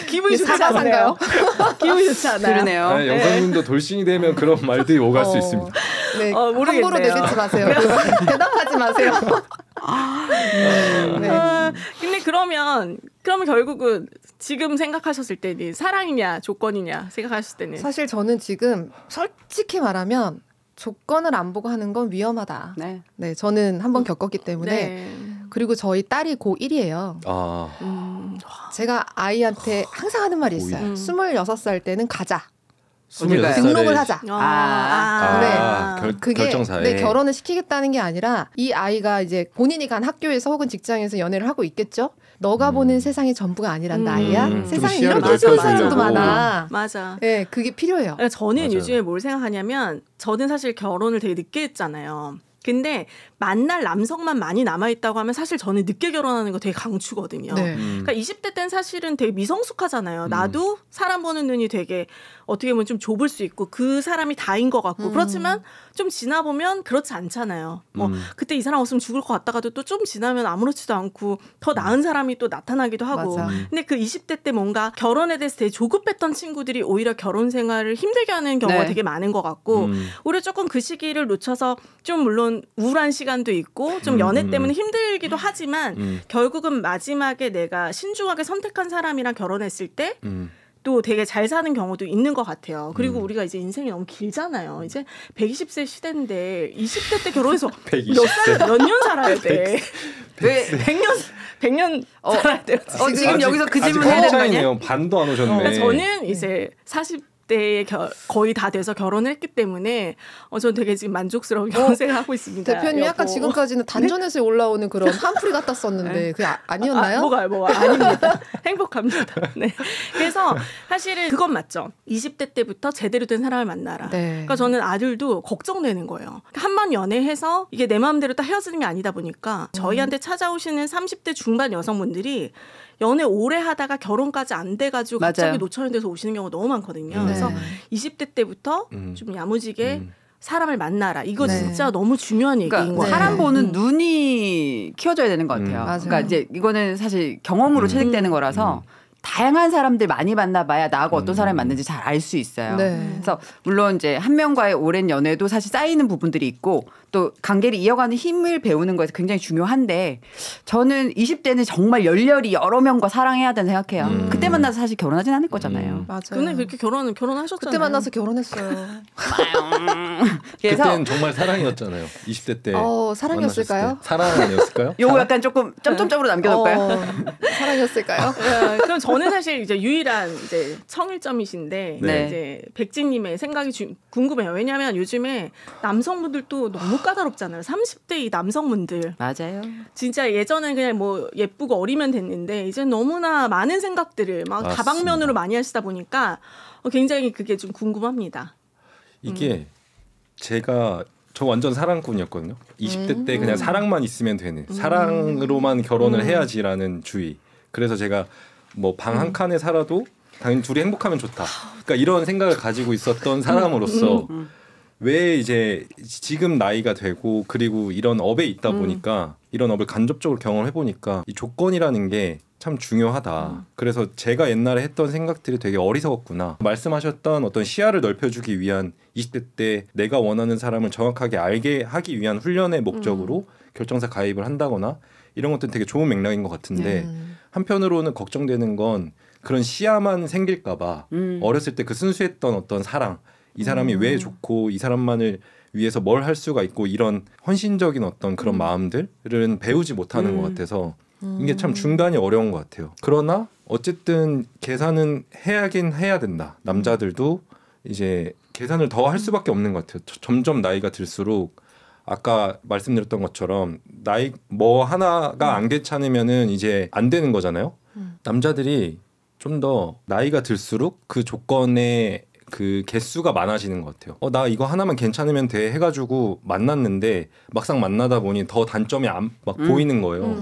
Speaker 1: 기분이 좋지
Speaker 4: 사과상가요?
Speaker 1: 않나요? 기분이 좋지 않아요?
Speaker 3: 그러네요.
Speaker 2: 아니, 영상님도 돌싱이 되면 그런 말들이 오갈 수 있습니다.
Speaker 4: 네,
Speaker 1: 모르겠네요.
Speaker 4: 함부로 내뱉지 마세요. 대답하지 마세요. 네.
Speaker 1: 근데 그러면 결국은 지금 생각하셨을 때는 사랑이냐 조건이냐 생각하셨을 때는
Speaker 4: 사실 저는 지금 솔직히 말하면 조건을 안 보고 하는 건 위험하다.
Speaker 3: 네.
Speaker 4: 네, 저는 한번 겪었기 때문에
Speaker 1: 네.
Speaker 4: 그리고 저희 딸이 고1이에요. 제가 아이한테 항상 하는 말이 있어요. 26살 때는 가자.
Speaker 2: 26살에
Speaker 4: 등록을 하자. 그게
Speaker 2: 결정사에.
Speaker 4: 네, 결혼을 시키겠다는 게 아니라 이 아이가 이제 본인이 간 학교에서 혹은 직장에서 연애를 하고 있겠죠. 너가 보는 세상이 전부가 아니란다, 아이야. 세상에 이렇게 좋은 사람도 많아.
Speaker 1: 맞아.
Speaker 4: 네, 그게 필요해요.
Speaker 1: 저는
Speaker 2: 맞아요.
Speaker 1: 요즘에 뭘 생각하냐면 저는 사실 결혼을 되게 늦게 했잖아요. 근데 만날 남성만 많이 남아있다고 하면 사실 저는 늦게 결혼하는 거 되게 강추거든요.
Speaker 4: 네.
Speaker 1: 그러니까 20대 때는 사실은 되게 미성숙하잖아요. 나도 사람 보는 눈이 되게 어떻게 보면 좀 좁을 수 있고 그 사람이 다인 것 같고 그렇지만 좀 지나보면 그렇지 않잖아요. 뭐 그때 이 사람 없으면 죽을 것 같다가도 또 좀 지나면 아무렇지도 않고 더 나은 사람이 또 나타나기도 하고.
Speaker 4: 맞아.
Speaker 1: 근데 그 20대 때 뭔가 결혼에 대해서 되게 조급했던 친구들이 오히려 결혼 생활을 힘들게 하는 경우가
Speaker 3: 네.
Speaker 1: 되게 많은 것 같고 오히려 조금 그 시기를 놓쳐서 좀 물론 우울한 시간도 있고 좀 연애 때문에 힘들기도 하지만 결국은 마지막에 내가 신중하게 선택한 사람이랑 결혼했을 때 또 되게 잘 사는 경우도 있는 것 같아요. 그리고 우리가 이제 인생이 너무 길잖아요. 이제 120세 시대인데 20대 때 결혼해서 몇 년 살아야 돼.
Speaker 3: 왜
Speaker 1: 100년 살아야 돼요.
Speaker 3: 지금 여기서 그 질문 해야 되는 거 아니야?
Speaker 2: 차이네요. 반도 안 오셨네.
Speaker 1: 그러니까 저는 이제 40대에 거의 다 돼서 결혼을 했기 때문에 저는 되게 지금 만족스러운 결혼생을 하고 있습니다.
Speaker 4: 대표님
Speaker 1: 여보.
Speaker 4: 약간 지금까지는 단전에서 올라오는 그런 한풀이 같았었는데 그게 아니었나요?
Speaker 1: 뭐가 아닙니다. 행복합니다. 네. 그래서 사실은 그건 맞죠. 20대 때부터 제대로 된 사람을 만나라.
Speaker 4: 네.
Speaker 1: 그러니까 저는 아들도 걱정되는 거예요. 한 번 연애해서 이게 내 마음대로 딱 헤어지는 게 아니다 보니까 저희한테 찾아오시는 30대 중반 여성분들이 연애 오래 하다가 결혼까지 안 돼가지고
Speaker 3: 맞아요.
Speaker 1: 갑자기 노처녀 돼서 오시는 경우가 너무 많거든요. 그래서 20대 때부터 좀 야무지게 사람을 만나라. 이거
Speaker 4: 네.
Speaker 1: 진짜 너무 중요한 얘기인
Speaker 3: 그러니까
Speaker 1: 거예요.
Speaker 3: 사람 보는 눈이 키워져야 되는 것 같아요.
Speaker 4: 맞아요.
Speaker 3: 그러니까 이제 이거는 사실 경험으로 체득되는 거라서 다양한 사람들 많이 만나봐야 나하고 어떤 사람이 맞는지 잘 알 수 있어요.
Speaker 4: 네.
Speaker 3: 그래서 물론 이제 한 명과의 오랜 연애도 사실 쌓이는 부분들이 있고 또 관계를 이어가는 힘을 배우는 거에서 굉장히 중요한데 저는 20대는 정말 열렬히 여러 명과 사랑해야 된다고 생각해요. 그때 만나서 사실 결혼하진 않을 거잖아요.
Speaker 4: 맞아요.
Speaker 1: 근데 그렇게 결혼하셨잖아요.
Speaker 4: 그때 만나서 결혼했어요.
Speaker 3: 그래서
Speaker 2: 그때는 정말 사랑이었잖아요. 20대 때.
Speaker 4: 사랑이었을까요?
Speaker 2: 만나셨을 때. 사랑 아니었을까요?
Speaker 3: 요거 약간 조금 점점점으로 남겨놓을까요?
Speaker 4: 사랑이었을까요?
Speaker 1: 그럼 저는 사실 이제 유일한 이제 청일점이신데
Speaker 3: 네.
Speaker 1: 이제 백지님의 생각이 궁금해요. 왜냐하면 요즘에 남성분들도 너무 까다롭잖아요. 30대 이 남성분들
Speaker 3: 맞아요.
Speaker 1: 진짜 예전엔 그냥 뭐 예쁘고 어리면 됐는데 이제 너무나 많은 생각들을 막
Speaker 2: 맞습니다.
Speaker 1: 다방면으로 많이 하시다 보니까 굉장히 그게 좀 궁금합니다.
Speaker 2: 이게 저 완전 사랑꾼이었거든요. 20대 때 그냥 사랑만 있으면 되는 사랑으로만 결혼을 해야지라는 주의. 그래서 제가 뭐 방 한 칸에 살아도 당연히 둘이 행복하면 좋다. 그러니까 이런 생각을 가지고 있었던 사람으로서 왜 이제 지금 나이가 되고 그리고 이런 업에 있다 보니까 이런 업을 간접적으로 경험해 보니까 이 조건이라는 게 참 중요하다. 그래서 제가 옛날에 했던 생각들이 되게 어리석었구나. 말씀하셨던 어떤 시야를 넓혀주기 위한 20대 때 내가 원하는 사람을 정확하게 알게 하기 위한 훈련의 목적으로 결정사 가입을 한다거나 이런 것들은 되게 좋은 맥락인 것 같은데 한편으로는 걱정되는 건 그런 시야만 생길까 봐 어렸을 때 그 순수했던 어떤 사랑 이 사람이 왜 좋고 이 사람만을 위해서 뭘 할 수가 있고 이런 헌신적인 어떤 그런 마음들은 배우지 못하는 것 같아서 이게 참 중간이 어려운 것 같아요. 그러나 어쨌든 계산은 해야긴 해야 된다. 남자들도 이제 계산을 더 할 수밖에 없는 것 같아요. 점점 나이가 들수록 아까 말씀드렸던 것처럼 나이 뭐 하나가 안 괜찮으면은 이제 안 되는 거잖아요. 남자들이 좀 더 나이가 들수록 그 조건의 그 개수가 많아지는 것 같아요. 나 이거 하나만 괜찮으면 돼 해가지고 만났는데 막상 만나다 보니 더 단점이 막 보이는 거예요.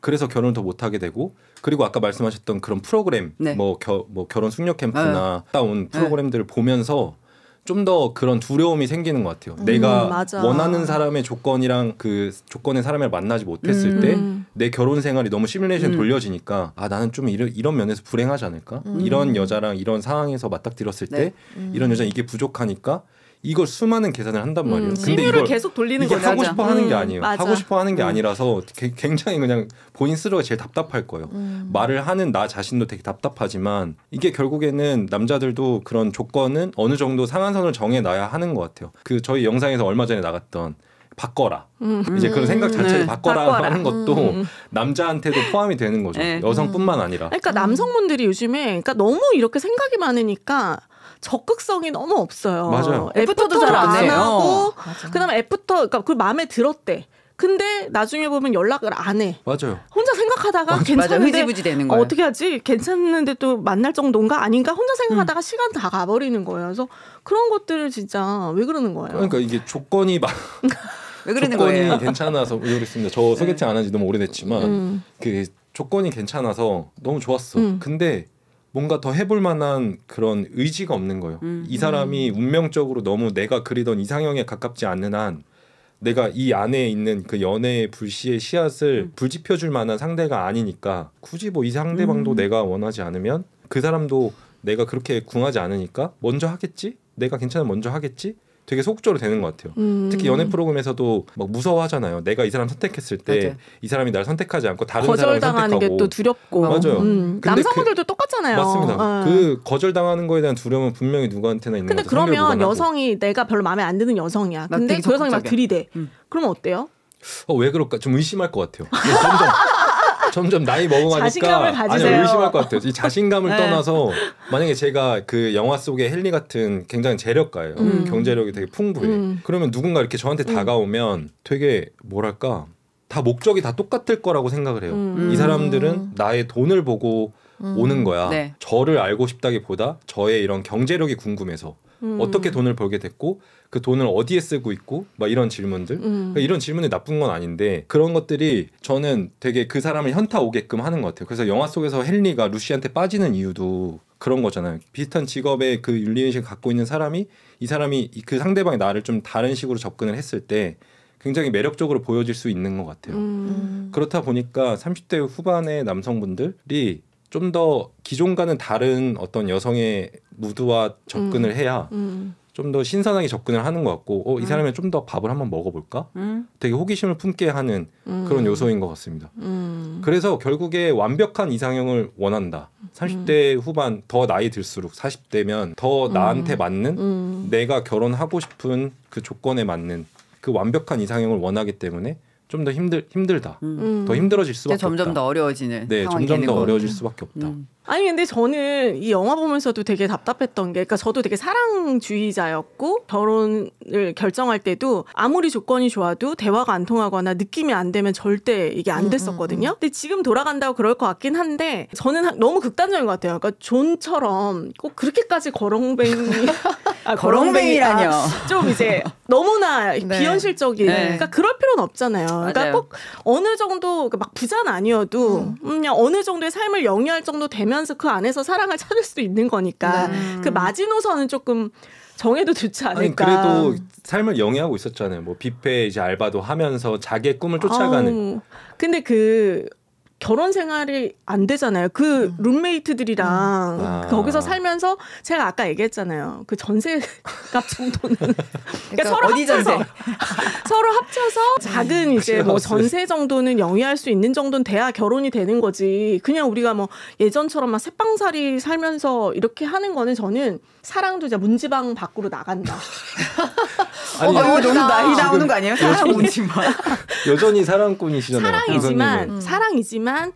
Speaker 2: 그래서 결혼을 더 못하게 되고 그리고 아까 말씀하셨던 그런 프로그램
Speaker 3: 네.
Speaker 2: 뭐 결혼 숙녀 캠프나 따온 프로그램들을 보면서 좀 더 그런 두려움이 생기는 것 같아요. 내가
Speaker 1: 맞아.
Speaker 2: 원하는 사람의 조건이랑 그 조건의 사람을 만나지 못했을 때 내 결혼 생활이 너무 시뮬레이션 돌려지니까 나는 좀 이런 면에서 불행하지 않을까? 이런 여자랑 이런 상황에서 맞닥뜨렸을 때 이런 여자는 이게 부족하니까 이걸 수많은 계산을 한단 말이에요. 근데
Speaker 1: 시뮬을
Speaker 2: 이걸
Speaker 1: 계속 돌리는
Speaker 2: 이게
Speaker 1: 거죠.
Speaker 2: 하고 싶어 하는 게 아니에요.
Speaker 1: 맞아.
Speaker 2: 하고 싶어 하는 게 아니라서 굉장히 그냥 본인 스스로가 제일 답답할 거예요. 말을 하는 나 자신도 되게 답답하지만 이게 결국에는 남자들도 그런 조건은 어느 정도 상한선을 정해놔야 하는 것 같아요. 그 저희 영상에서 얼마 전에 나갔던 바꿔라. 이제 그런 생각 자체를
Speaker 3: 네.
Speaker 2: 바꿔라
Speaker 1: 바꿔라.
Speaker 2: 하는 것도 남자한테도 포함이 되는 거죠.
Speaker 3: 네.
Speaker 2: 여성뿐만 아니라.
Speaker 1: 그러니까 남성분들이 요즘에 그러니까 너무 이렇게 생각이 많으니까 적극성이 너무 없어요.
Speaker 2: 맞아요.
Speaker 3: 애프터도
Speaker 1: 애프터를
Speaker 3: 잘 안
Speaker 1: 안
Speaker 3: 해요.
Speaker 1: 하고
Speaker 4: 맞아.
Speaker 1: 그다음에 애프터 그러니까 그 마음에 들었대. 근데 나중에 보면 연락을 안 해.
Speaker 2: 맞아요.
Speaker 1: 혼자 생각하다가
Speaker 3: 맞아,
Speaker 1: 괜찮은데
Speaker 3: 흐지부지 되는 거예요.
Speaker 1: 어떻게 하지? 괜찮은데 또 만날 정도인가 아닌가 혼자 생각하다가 시간 다 가버리는 거예요. 그래서 그런 것들을 진짜 왜 그러는 거예요?
Speaker 2: 그러니까 이게 조건이
Speaker 3: 왜 그러는
Speaker 2: 조건이
Speaker 3: 거예요?
Speaker 2: 괜찮아서 모르겠습니다. 저 소개팅 안 한 지 너무 오래됐지만 그 조건이 괜찮아서 너무 좋았어. 근데 뭔가 더 해볼 만한 그런 의지가 없는 거예요. 이 사람이 운명적으로 너무 내가 그리던 이상형에 가깝지 않는 한 내가 이 안에 있는 그 연애의 불씨의 씨앗을 불지펴줄 만한 상대가 아니니까 굳이 뭐 이 상대방도 내가 원하지 않으면 그 사람도 내가 그렇게 궁하지 않으니까 먼저 하겠지? 내가 괜찮으면 먼저 하겠지? 되게 소극적으로 되는 것 같아요. 특히 연애 프로그램에서도 막 무서워하잖아요. 내가 이 사람 선택했을 때
Speaker 3: 맞아요.
Speaker 2: 이 사람이 나를 선택하지 않고 다른 사람을
Speaker 1: 거절당하는
Speaker 2: 선택하고
Speaker 1: 게 또 두렵고
Speaker 2: 맞아요. 근데
Speaker 1: 남성분들도 똑같잖아요.
Speaker 2: 맞습니다. 그 거절당하는 거에 대한 두려움은 분명히 누구한테나 있는
Speaker 1: 근데
Speaker 2: 것 같아요.
Speaker 1: 그러면
Speaker 2: 성별보다는.
Speaker 1: 여성이 내가 별로 마음에 안 드는 여성이야.
Speaker 3: 나
Speaker 1: 근데
Speaker 3: 되게
Speaker 1: 그 여성이 막
Speaker 3: 적극적이야.
Speaker 1: 들이대. 그러면 어때요?
Speaker 2: 왜 그럴까? 좀 의심할 것 같아요. 점점 나이 먹어가니까
Speaker 1: 자신감을 가지세요.
Speaker 2: 아니요, 의심할 것 같아요. 이 자신감을
Speaker 3: 네.
Speaker 2: 떠나서 만약에 제가 그 영화 속의 헨리 같은 굉장히 재력가예요. 경제력이 되게 풍부해. 그러면 누군가 이렇게 저한테 다가오면 되게 뭐랄까 다 목적이 다 똑같을 거라고 생각을 해요. 이 사람들은 나의 돈을 보고 오는 거야.
Speaker 3: 네.
Speaker 2: 저를 알고 싶다기보다 저의 이런 경제력이 궁금해서 어떻게 돈을 벌게 됐고 그 돈을 어디에 쓰고 있고 막 이런 질문들 그러니까 이런 질문이 나쁜 건 아닌데 그런 것들이 저는 되게 그 사람을 현타 오게끔 하는 것 같아요. 그래서 영화 속에서 헨리가 루시한테 빠지는 이유도 그런 거잖아요. 비슷한 직업의 그 윤리의식을 갖고 있는 사람이 이 사람이 그 상대방이 나를 좀 다른 식으로 접근을 했을 때 굉장히 매력적으로 보여질 수 있는 것 같아요. 그렇다 보니까 30대 후반의 남성분들이 좀 더 기존과는 다른 어떤 여성의 무드와 접근을 해야 좀 더 신선하게 접근을 하는 것 같고 이 사람이 좀 더 밥을 한번 먹어볼까? 되게 호기심을 품게 하는 그런 요소인 것 같습니다. 그래서 결국에 완벽한 이상형을 원한다. 30대 후반 더 나이 들수록 40대면 더 나한테 맞는 내가 결혼하고 싶은 그 조건에 맞는 그 완벽한 이상형을 원하기 때문에 좀 더 힘들다. 더 힘들어질 수밖에 없다.
Speaker 3: 점점 더 어려워지는
Speaker 2: 네,
Speaker 3: 상황이
Speaker 2: 점점
Speaker 3: 되는
Speaker 2: 더
Speaker 3: 거죠.
Speaker 2: 어려워질 수밖에 없다.
Speaker 1: 아니 근데 저는 이 영화 보면서도 되게 답답했던 게 그러니까 저도 되게 사랑주의자였고 결혼을 결정할 때도 아무리 조건이 좋아도 대화가 안 통하거나 느낌이 안 되면 절대 이게 안 됐었거든요. 근데 지금 돌아간다고 그럴 것 같긴 한데 저는 너무 극단적인 것 같아요. 그러니까 존처럼 꼭 그렇게까지
Speaker 3: 거렁뱅이라뇨.
Speaker 1: 좀 이제 너무나
Speaker 4: 네.
Speaker 1: 비현실적인
Speaker 3: 네.
Speaker 1: 그러니까 그럴 필요는 없잖아요. 그러니까
Speaker 3: 맞아요.
Speaker 1: 꼭 어느 정도 그러니까 막 부자는 아니어도 그냥 어느 정도의 삶을 영위할 정도 되면서 그 안에서 사랑을 찾을 수도 있는 거니까 그 마지노선은 조금 정해도 좋지 않을까.
Speaker 2: 아니 그래도 삶을 영위하고 있었잖아요. 뭐 뷔페 이제 알바도 하면서 자기의 꿈을 쫓아가는.
Speaker 1: 근데 그 결혼 생활이 안 되잖아요. 그 룸메이트들이랑 거기서 살면서 제가 아까 얘기했잖아요. 그 전세값 정도는 그러니까 서로
Speaker 3: 어디 전세?
Speaker 1: 서로 합쳐서 작은 이제 뭐
Speaker 2: 하우스.
Speaker 1: 전세 정도는 영위할 수 있는 정도는 돼야 결혼이 되는 거지. 그냥 우리가 뭐 예전처럼 막 새빵살이 살면서 이렇게 하는 거는 저는 사랑도 이제 문지방 밖으로 나간다.
Speaker 2: 아니,
Speaker 3: 이거 너무 나이
Speaker 4: 지금
Speaker 3: 나오는 거 아니에요? 사랑 오지마.
Speaker 2: 여전히 사랑꾼이시잖아요.
Speaker 1: 사랑이지만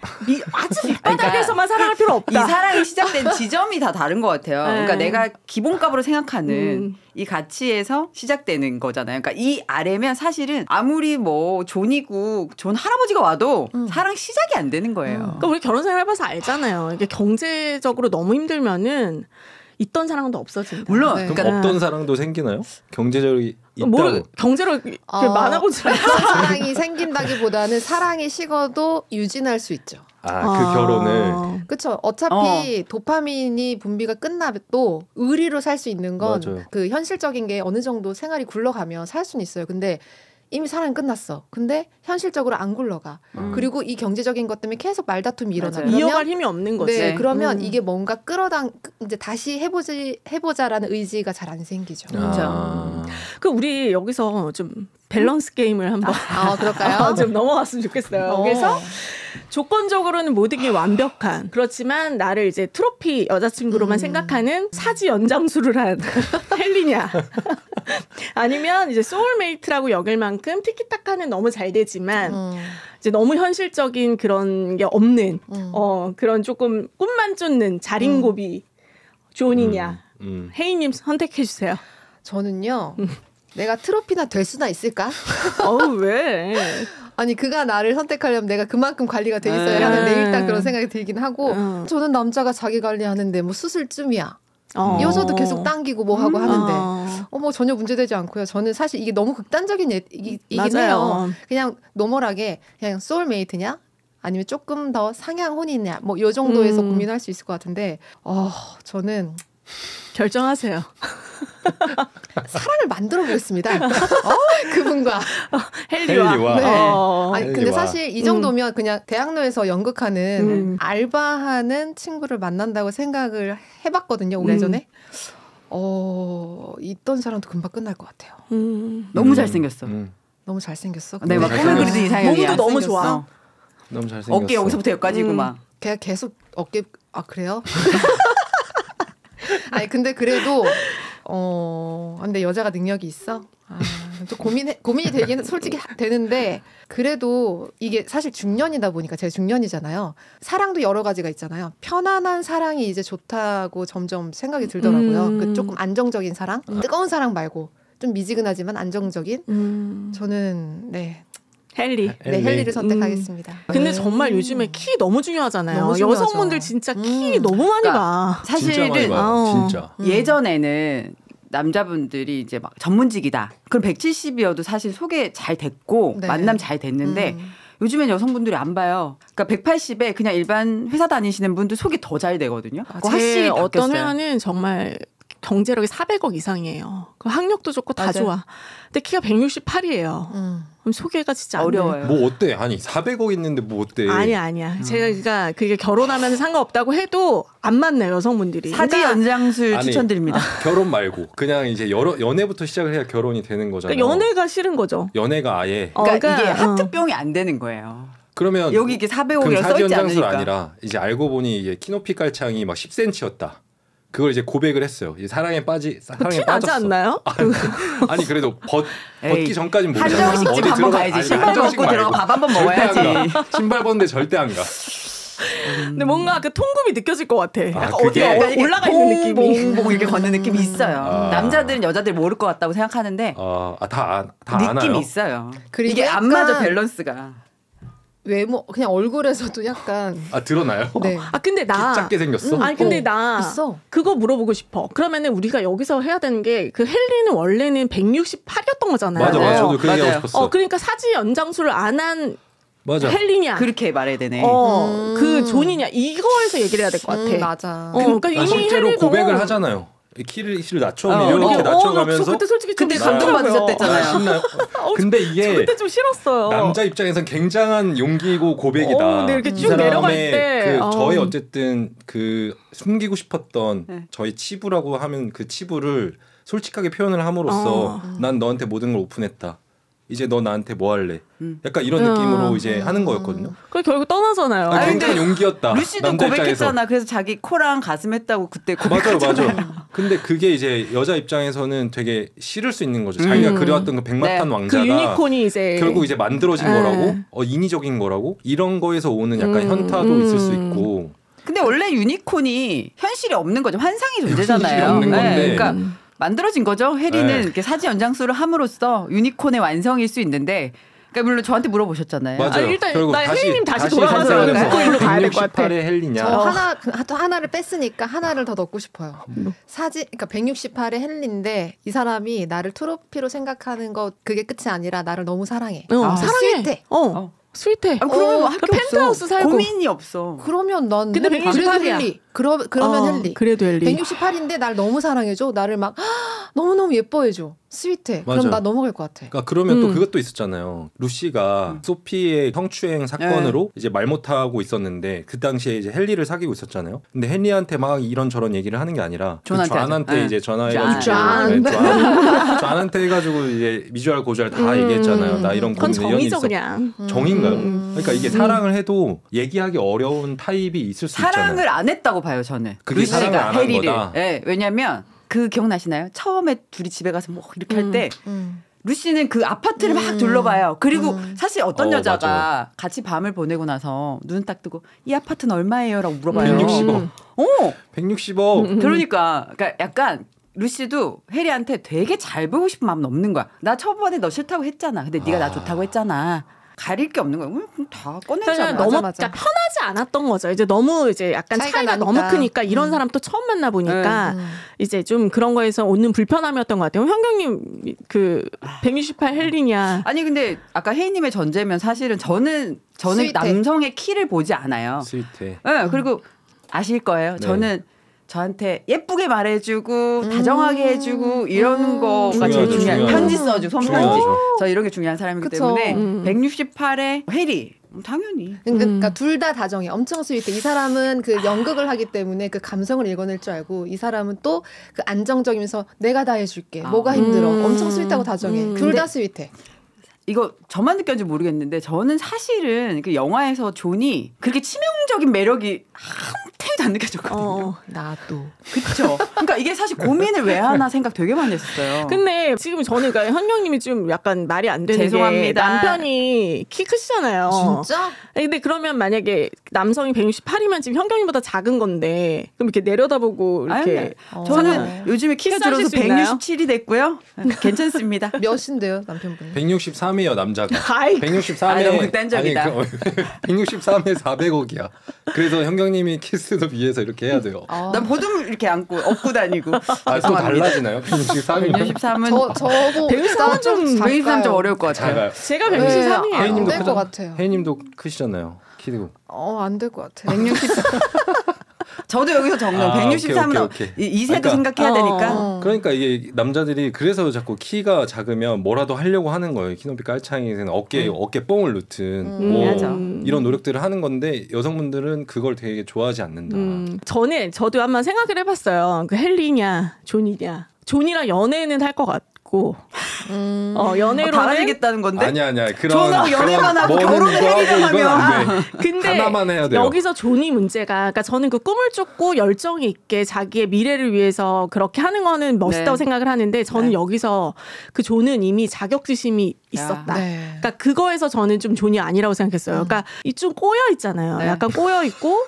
Speaker 1: 아주 밑바닥에서만 사랑할 필요
Speaker 3: 이
Speaker 1: 없다.
Speaker 3: 사랑이 시작된 지점이 다 다른 것 같아요.
Speaker 1: 네.
Speaker 3: 그러니까 내가 기본값으로 생각하는 이 가치에서 시작되는 거잖아요. 그러니까 이 아래면 사실은 아무리 뭐 존이고 존 할아버지가 와도 사랑 시작이 안 되는 거예요.
Speaker 1: 그러니까 우리 결혼 생활 해봐서 알잖아요. 이게 경제적으로 너무 힘들면은 있던 사랑도 없어진다.
Speaker 3: 물론
Speaker 4: 네.
Speaker 2: 그럼
Speaker 3: 그러니까
Speaker 2: 없던 사랑도 생기나요? 경제적이 있다고.
Speaker 1: 경제로 많아보지 않아.
Speaker 4: 사랑이 생긴다기보다는 사랑이 식어도 유진할 수 있죠.
Speaker 2: 그 결혼을.
Speaker 4: 그렇죠. 어차피 도파민이 분비가 끝나도 의리로 살 수 있는 건
Speaker 2: 맞아요.
Speaker 4: 그 현실적인 게 어느 정도 생활이 굴러가면 살 수는 있어요. 근데 이미 사랑이 끝났어. 근데 현실적으로 안 굴러가. 그리고 이 경제적인 것 때문에 계속 말다툼이 일어나.
Speaker 3: 맞아요.
Speaker 1: 이어갈 힘이 없는 거지.
Speaker 4: 네, 그러면 이게 뭔가 이제 다시 해보자라는 의지가 잘 안 생기죠.
Speaker 3: 그렇죠.
Speaker 1: 그 우리 여기서 좀 밸런스 게임을 한번
Speaker 4: 그럴까요?
Speaker 1: 좀 넘어갔으면 좋겠어요. 그래서 조건적으로는 모든 게 완벽한, 그렇지만 나를 이제 트로피 여자친구로만 생각하는 사지 연장수를 한 헨리냐, 아니면 이제 소울메이트라고 여길 만큼 티키타카는 너무 잘 되지만 이제 너무 현실적인 그런 게 없는 그런 조금 꿈만 쫓는 자린고비 존이냐. 혜인님 선택해 주세요.
Speaker 4: 저는요. 내가 트로피나 될 수나 있을까?
Speaker 1: 왜?
Speaker 4: 아니 그가 나를 선택하려면 내가 그만큼 관리가 돼 있어야 하는데 일단 그런 생각이 들긴 하고 저는 남자가 자기 관리하는데 뭐 수술쯤이야. 여자도 계속 당기고 뭐 하고 하는데 뭐 전혀 문제되지 않고요. 저는 사실 이게 너무 극단적인 얘기긴 해요. 그냥 노멀하게 그냥 소울메이트냐 아니면 조금 더 상향 혼이냐 뭐 요 정도에서 고민할 수 있을 것 같은데 저는
Speaker 1: 결정하세요.
Speaker 4: 사랑을 만들어 보겠습니다. 그분과
Speaker 2: 헨리와.
Speaker 4: 네. 아니 근데
Speaker 2: 헨리와.
Speaker 4: 사실 이 정도면 그냥 대학로에서 연극하는 알바하는 친구를 만난다고 생각을 해봤거든요. 오래전에. 있던 사람도 금방 끝날 것 같아요.
Speaker 3: 너무 잘생겼어.
Speaker 4: 너무 잘생겼어.
Speaker 3: 네, 막 꿈을 그리던 이상형이야.
Speaker 1: 몸도 너무 좋아.
Speaker 2: 너무 잘생겼어.
Speaker 3: 어깨 여기서부터 여기까지고 막.
Speaker 4: 걔가 계속 어깨 그래요? 아니 근데 그래도 근데 여자가 능력이 있어? 좀 고민이 되긴 솔직히 되는데 그래도 이게 사실 중년이다 보니까 제가 중년이잖아요. 사랑도 여러 가지가 있잖아요. 편안한 사랑이 이제 좋다고 점점 생각이 들더라고요. 그 조금 안정적인 사랑, 뜨거운 사랑 말고 좀 미지근하지만 안정적인. 저는 헨리를 선택하겠습니다.
Speaker 1: 근데 정말 요즘에 키 너무 중요하잖아요.
Speaker 4: 너무 중요하죠.
Speaker 1: 여성분들 진짜 키 너무 많이 봐.
Speaker 2: 진짜 많이
Speaker 3: 사실은
Speaker 2: 봐요. 진짜.
Speaker 3: 예전에는 남자분들이 이제 막 전문직이다. 그럼 170이어도 사실 소개 잘 됐고
Speaker 4: 네.
Speaker 3: 만남 잘 됐는데 요즘엔 여성분들이 안 봐요. 그러니까 180에 그냥 일반 회사 다니시는 분들 속이 더 잘 되거든요. 그거
Speaker 1: 제 어떤
Speaker 3: 바뀌었어요.
Speaker 1: 회사는 정말 경제력이 400억 이상이에요. 그 학력도 좋고 다
Speaker 3: 맞아요.
Speaker 1: 좋아. 근데 키가 168이에요. 그럼 소개가 진짜 안 돼.
Speaker 3: 어려워요.
Speaker 2: 뭐 어때? 아니 400억 있는데 뭐 어때?
Speaker 1: 아니야. 제가 그게 결혼하면 상관없다고 해도 안 만나요, 여성분들이.
Speaker 3: 사지 연장술
Speaker 2: 아니,
Speaker 3: 추천드립니다.
Speaker 2: 결혼 말고 그냥 이제 연애부터 시작을 해야 결혼이 되는 거잖아요.
Speaker 1: 그러니까 연애가 싫은 거죠.
Speaker 2: 연애가 아예.
Speaker 3: 그러니까 이게 하트병이 안 되는 거예요.
Speaker 2: 그러면
Speaker 3: 여기 이게
Speaker 2: 그럼
Speaker 3: 400억이라고
Speaker 2: 사지
Speaker 3: 써있지
Speaker 2: 연장술
Speaker 3: 않으니까.
Speaker 2: 아니라 이제 알고 보니 이게 키높이 깔창이 막 10cm였다. 그걸 이제 고백을 했어요. 이제 사랑에
Speaker 1: 티 나지
Speaker 2: 빠졌어.
Speaker 1: 않나요?
Speaker 2: 아니 그래도 벗기
Speaker 3: 에이,
Speaker 2: 전까지는 모르잖아.
Speaker 3: 한정식 집 한번 가야지. 신발
Speaker 2: 한정식
Speaker 3: 벗고 들어가
Speaker 2: 말고.
Speaker 3: 밥 한번
Speaker 2: 절대 안
Speaker 3: 먹어야지.
Speaker 2: 가. 신발 벗는데 절대 안 가.
Speaker 1: 근데 뭔가 그 통금이 느껴질 것 같아. 약간
Speaker 2: 그게
Speaker 1: 어디에
Speaker 3: 약간 이렇게
Speaker 1: 올라가 있는 느낌이.
Speaker 3: 봉봉 이렇게 걷는 느낌이 있어요.
Speaker 2: 아.
Speaker 3: 남자들은 여자들 모를 것 같다고 생각하는데
Speaker 2: 다
Speaker 3: 느낌이
Speaker 2: 아나요?
Speaker 3: 있어요.
Speaker 4: 그리고
Speaker 3: 이게 안
Speaker 4: 약간
Speaker 3: 맞아 밸런스가.
Speaker 4: 외모 그냥 얼굴에서도 약간
Speaker 2: 드러나요?
Speaker 4: 네.
Speaker 1: 근데 나
Speaker 2: 작게 생겼어?
Speaker 1: 아니 근데 나
Speaker 4: 있어.
Speaker 1: 그거 물어보고 싶어. 그러면은 우리가 여기서 해야 되는 게 그 헨리는 원래는 168이었던 거잖아요.
Speaker 2: 맞아. 저도 그 얘기하고
Speaker 3: 맞아요.
Speaker 2: 싶었어.
Speaker 1: 그러니까 사지 연장술을 안 한
Speaker 2: 맞아.
Speaker 1: 헨리냐,
Speaker 3: 그렇게 말해야 되네.
Speaker 1: 그 존이냐, 이거에서 얘기를 해야 될 것 같아.
Speaker 4: 맞아.
Speaker 1: 그러니까 이미
Speaker 2: 실제로
Speaker 1: 헨리도
Speaker 2: 고백을 하잖아요. 키를 낮춰
Speaker 3: 어,
Speaker 2: 이렇게
Speaker 1: 나
Speaker 2: 낮춰가면서
Speaker 1: 그때 솔직히 좀
Speaker 3: 그때
Speaker 1: 싫더라고요.
Speaker 3: 감동받으셨댔잖아요.
Speaker 2: 신나요. 근데 이게
Speaker 1: 그때 좀 싫었어요.
Speaker 2: 남자 입장에선 굉장한 용기고 고백이다.
Speaker 1: 근데 이렇게
Speaker 2: 이
Speaker 1: 쭉
Speaker 2: 사람의
Speaker 1: 내려갈 때,
Speaker 2: 저의 어쨌든 그 숨기고 싶었던
Speaker 3: 네.
Speaker 2: 저희 치부라고 하면 그 치부를 솔직하게 표현을 함으로써 난 너한테 모든 걸 오픈했다. 이제 너 나한테 뭐 할래? 약간 이런 느낌으로 이제 하는 거였거든요.
Speaker 1: 그 결국 떠나잖아요.
Speaker 2: 굉장한 용기였다.
Speaker 3: 루시도
Speaker 2: 남자 입장에서.
Speaker 3: 고백했잖아. 그래서 자기 코랑 가슴 했다고 그때
Speaker 2: 맞아요,
Speaker 3: 고백했잖아요.
Speaker 2: 맞아요. 근데 그게 이제 여자 입장에서는 되게 싫을 수 있는 거죠. 자기가 그려왔던 그 백마탄
Speaker 3: 네.
Speaker 2: 왕자가
Speaker 1: 그 유니콘이 이제
Speaker 2: 결국 이제 만들어진 거라고, 인위적인 거라고, 이런 거에서 오는 약간 현타도 있을 수 있고.
Speaker 3: 근데 원래 유니콘이 현실에 없는 거죠. 환상이 존재잖아요.
Speaker 2: 현실이 없는 건데.
Speaker 3: 그러니까 만들어진 거죠. 해리는
Speaker 2: 네.
Speaker 3: 이렇게 사지 연장술을 함으로써 유니콘의 완성일 수 있는데, 그러니까 물론 저한테 물어보셨잖아요.
Speaker 2: 맞아요.
Speaker 1: 일단
Speaker 2: 결국
Speaker 1: 나 혜리님 다시
Speaker 3: 돌아가서
Speaker 1: 돌아가서
Speaker 3: 돌아가요.
Speaker 1: 듣고 일로 가야 될 것 같아.
Speaker 2: 168의 헬리냐.
Speaker 4: 저 하나를 뺐으니까 하나를 더 넣고 싶어요. 그러니까 168의 헨리인데 이 사람이 나를 트로피로 생각하는 거 그게 끝이 아니라 나를 너무 사랑해.
Speaker 1: 사랑해.
Speaker 4: 스윗해.
Speaker 1: 스윗해.
Speaker 3: 그러면 할
Speaker 1: 그
Speaker 3: 게
Speaker 1: 펜트하우스
Speaker 3: 없어.
Speaker 1: 살고.
Speaker 3: 고민이 없어.
Speaker 4: 그러면 난
Speaker 1: 근데
Speaker 4: 그래도
Speaker 1: 168이야.
Speaker 4: 헨리. 그러면 헨리.
Speaker 1: 그래도 헨리.
Speaker 4: 168인데 날 너무 사랑해줘. 나를 막 너무너무 예뻐해줘. 스윗해.
Speaker 2: 맞아요.
Speaker 4: 그럼 나 넘어갈 것 같아.
Speaker 2: 그러니까 그러면 또 그것도 있었잖아요. 루시가 소피의 성추행 사건으로 이제 말 못하고 있었는데 그 당시에 이제 헨리를 사귀고 있었잖아요. 근데 헨리한테 막 이런저런 얘기를 하는 게 아니라 존한테 이제 전화해가지고 존한테 해가지고 이제 미주알 고주알 다 얘기했잖아요. 나 이런
Speaker 1: 그건
Speaker 2: 고민이
Speaker 1: 정이죠 그냥.
Speaker 2: 정인가요? 그러니까 이게 사랑을 해도 얘기하기 어려운 타입이 있을 수 있잖아요.
Speaker 3: 사랑을 안 했다고 봐요 저는.
Speaker 2: 그게 사랑을 안 한
Speaker 3: 해리를.
Speaker 2: 거다.
Speaker 3: 네, 왜냐면 그 기억나시나요? 처음에 둘이 집에 가서 뭐 이렇게 할 때 루시는 그 아파트를 막 둘러봐요. 그리고 사실 어떤 여자가
Speaker 2: 맞아.
Speaker 3: 같이 밤을 보내고 나서 눈 딱 뜨고 이 아파트는 얼마예요? 라고 물어봐요.
Speaker 2: 160억. 160억.
Speaker 3: 그러니까 약간 루시도 해리한테 되게 잘 보고 싶은 마음은 없는 거야. 나 처음에 너 싫다고 했잖아. 근데 네가 나 좋다고 했잖아. 가릴 게 없는 거야. 그럼 다 꺼내잖아.
Speaker 1: 너무
Speaker 4: 맞아.
Speaker 1: 그러니까 편하지 않았던 거죠. 이제 너무 이제 약간 차이가
Speaker 4: 나니까.
Speaker 1: 너무 크니까 이런 사람 또 처음 만나 보니까 이제 좀 그런 거에서 오는 불편함이었던 것 같아요. 현경님 그 168 헬리냐.
Speaker 3: 아니 근데 아까 혜인님의 전제면 사실은 저는
Speaker 4: 스윗해.
Speaker 3: 남성의 키를 보지 않아요.
Speaker 2: 스윗해.
Speaker 3: 네, 그리고 아실 거예요. 저는 저한테 예쁘게 말해주고 다정하게 해주고 이런 거가 제일 중요해요. 편지 써주고 손편지.
Speaker 2: 중요하죠.
Speaker 3: 저 이런 게 중요한 사람이기
Speaker 4: 그쵸.
Speaker 3: 때문에 168에 해리 당연히.
Speaker 4: 그러니까 둘 다 다정해. 엄청 스윗해. 이 사람은 그 연극을 하기 때문에 그 감성을 읽어낼 줄 알고 이 사람은 또 그 안정적이면서 내가 다 해줄게. 뭐가 힘들어. 엄청 스윗하고 다정해. 둘 다 스윗해.
Speaker 3: 이거 저만 느꼈는지 모르겠는데 저는 사실은 그 영화에서 존이 그렇게 치명적인 매력이 한 템도 안 느껴졌거든요.
Speaker 4: 나도.
Speaker 3: 그렇죠. 그러니까 이게 사실 고민을 왜 하나 생각 되게 많이 했었어요.
Speaker 1: 근데 지금 저는 그러니까 현경님이 좀 약간 말이 안 되는
Speaker 3: 죄송합니다.
Speaker 1: 게 남편이 키 크시잖아요.
Speaker 4: 진짜?
Speaker 1: 근데 그러면 만약에 남성이 168이면 지금 현경님보다 작은 건데 그럼 이렇게 내려다보고 이렇게
Speaker 3: 저는 요즘에 키가
Speaker 1: 키스하실
Speaker 3: 줄어서
Speaker 1: 수 있나요?
Speaker 3: 167이 됐고요. 괜찮습니다.
Speaker 4: 몇인데요, 남편분?
Speaker 2: 163이에요 남자가.
Speaker 1: 아이,
Speaker 2: 163에
Speaker 3: 아, 너무 극단적이다.
Speaker 2: 163에 400억이야. 그래서 현경님이 키스도 위해서 이렇게 해야 돼요.
Speaker 3: 난 보듬을 이렇게 안고 업고 다니고.
Speaker 2: 아, 또 달라지나요? 163이면
Speaker 3: 163은
Speaker 4: 저도
Speaker 1: 163은 좀
Speaker 3: 163 좀 어려울 것 같아요.
Speaker 2: 작아요.
Speaker 1: 제가
Speaker 4: 네,
Speaker 1: 163이에요.
Speaker 4: 안 될 것 같아요.
Speaker 2: 혜인님도 크시잖아요. 키도.
Speaker 4: 안 될 것 같아요.
Speaker 3: 163. 저도 여기서 정정.
Speaker 2: 아,
Speaker 3: 163은
Speaker 2: 오케이.
Speaker 3: 이세도
Speaker 2: 그러니까,
Speaker 3: 생각해야 되니까.
Speaker 2: 그러니까 이게 남자들이 그래서 자꾸 키가 작으면 뭐라도 하려고 하는 거예요. 키높이 깔창이든 어깨 뽕을 넣든 뭐
Speaker 3: 맞아.
Speaker 2: 이런 노력들을 하는 건데 여성분들은 그걸 되게 좋아하지 않는다.
Speaker 1: 저도 한번 생각을 해봤어요. 그 헨리냐, 존이냐. 존이랑 연애는 할 것 같고, 연애로는
Speaker 3: 달아지겠다는 건데.
Speaker 2: 아니야. 그런
Speaker 3: 존하고 연애만 하고
Speaker 2: 뭐는
Speaker 3: 결혼을
Speaker 2: 이거 하고
Speaker 3: 해리라고
Speaker 2: 이건 안
Speaker 3: 하면.
Speaker 2: 돼.
Speaker 1: 근데
Speaker 2: 하나만 해야 돼요.
Speaker 1: 여기서 존이 문제가, 그러니까 저는 그 꿈을 쫓고 열정이 있게 자기의 미래를 위해서 그렇게 하는 거는 멋있다고
Speaker 3: 네.
Speaker 1: 생각을 하는데 저는
Speaker 3: 네.
Speaker 1: 여기서 그 존은 이미 자격지심이 있었다.
Speaker 4: 네.
Speaker 1: 그러니까 그거에서 저는 좀 존이 아니라고 생각했어요. 그러니까 이좀 꼬여 있잖아요.
Speaker 3: 네.
Speaker 1: 약간 꼬여 있고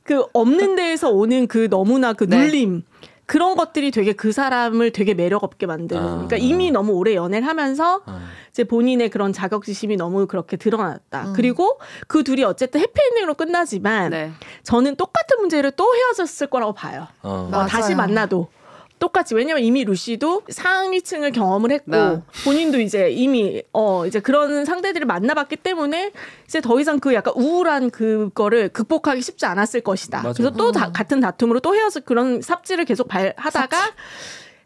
Speaker 1: 그 없는 데에서 오는 그 너무나 그
Speaker 3: 네.
Speaker 1: 눌림. 그런 것들이 되게 그 사람을 되게 매력 없게 만드는. 그러니까 이미 너무 오래 연애를 하면서 이제 본인의 그런 자격지심이 너무 그렇게 드러났다. 그리고 그 둘이 어쨌든 해피엔딩으로 끝나지만
Speaker 3: 네.
Speaker 1: 저는 똑같은 문제를 또 헤어졌을 거라고 봐요.
Speaker 4: 맞아요.
Speaker 1: 다시 만나도. 똑같이. 왜냐면 이미 루시도 상위층을 경험을 했고
Speaker 3: 네.
Speaker 1: 본인도 이제 이미 이제 그런 상대들을 만나봤기 때문에 이제 더 이상 그 약간 우울한 그거를 극복하기 쉽지 않았을 것이다.
Speaker 2: 맞아요.
Speaker 1: 그래서 또 같은 다툼으로 또 헤어져 그런 삽질을 계속 하다가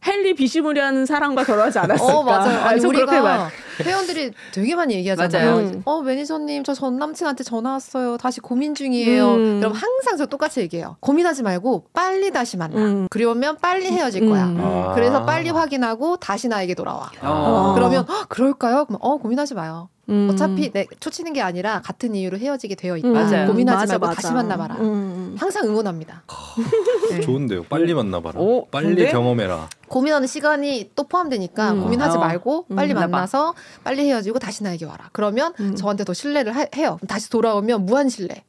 Speaker 1: 헨리 비시무리한 사람과 결혼하지 않았을까.
Speaker 4: 맞아요. 아니,
Speaker 1: 좀 그렇게
Speaker 4: 우리가 회원들이 되게 많이 얘기하잖아요.
Speaker 3: 맞아요.
Speaker 4: 매니저님, 저 전 남친한테 전화 왔어요. 다시 고민 중이에요. 그럼 항상 저 똑같이 얘기해요. 고민하지 말고 빨리 다시 만나. 그러면 빨리 헤어질 거야. 그래서 빨리 확인하고 다시 나에게 돌아와. 그러면 그럴까요? 그럼 고민하지 마요. 어차피 초치는 게 아니라 같은 이유로 헤어지게 되어 있다.
Speaker 3: 맞아요.
Speaker 4: 고민하지
Speaker 1: 맞아,
Speaker 4: 말고
Speaker 1: 맞아.
Speaker 4: 다시 만나봐라. 항상 응원합니다. 네.
Speaker 2: 좋은데요. 빨리 만나봐라.
Speaker 3: 오,
Speaker 2: 빨리
Speaker 3: 좋은데?
Speaker 2: 경험해라.
Speaker 4: 고민하는 시간이 또 포함되니까 고민하지 말고 빨리
Speaker 3: 만나봐.
Speaker 4: 만나서 빨리 헤어지고 다시 나에게 와라. 그러면 저한테 더 신뢰를 해요. 다시 돌아오면 무한 신뢰.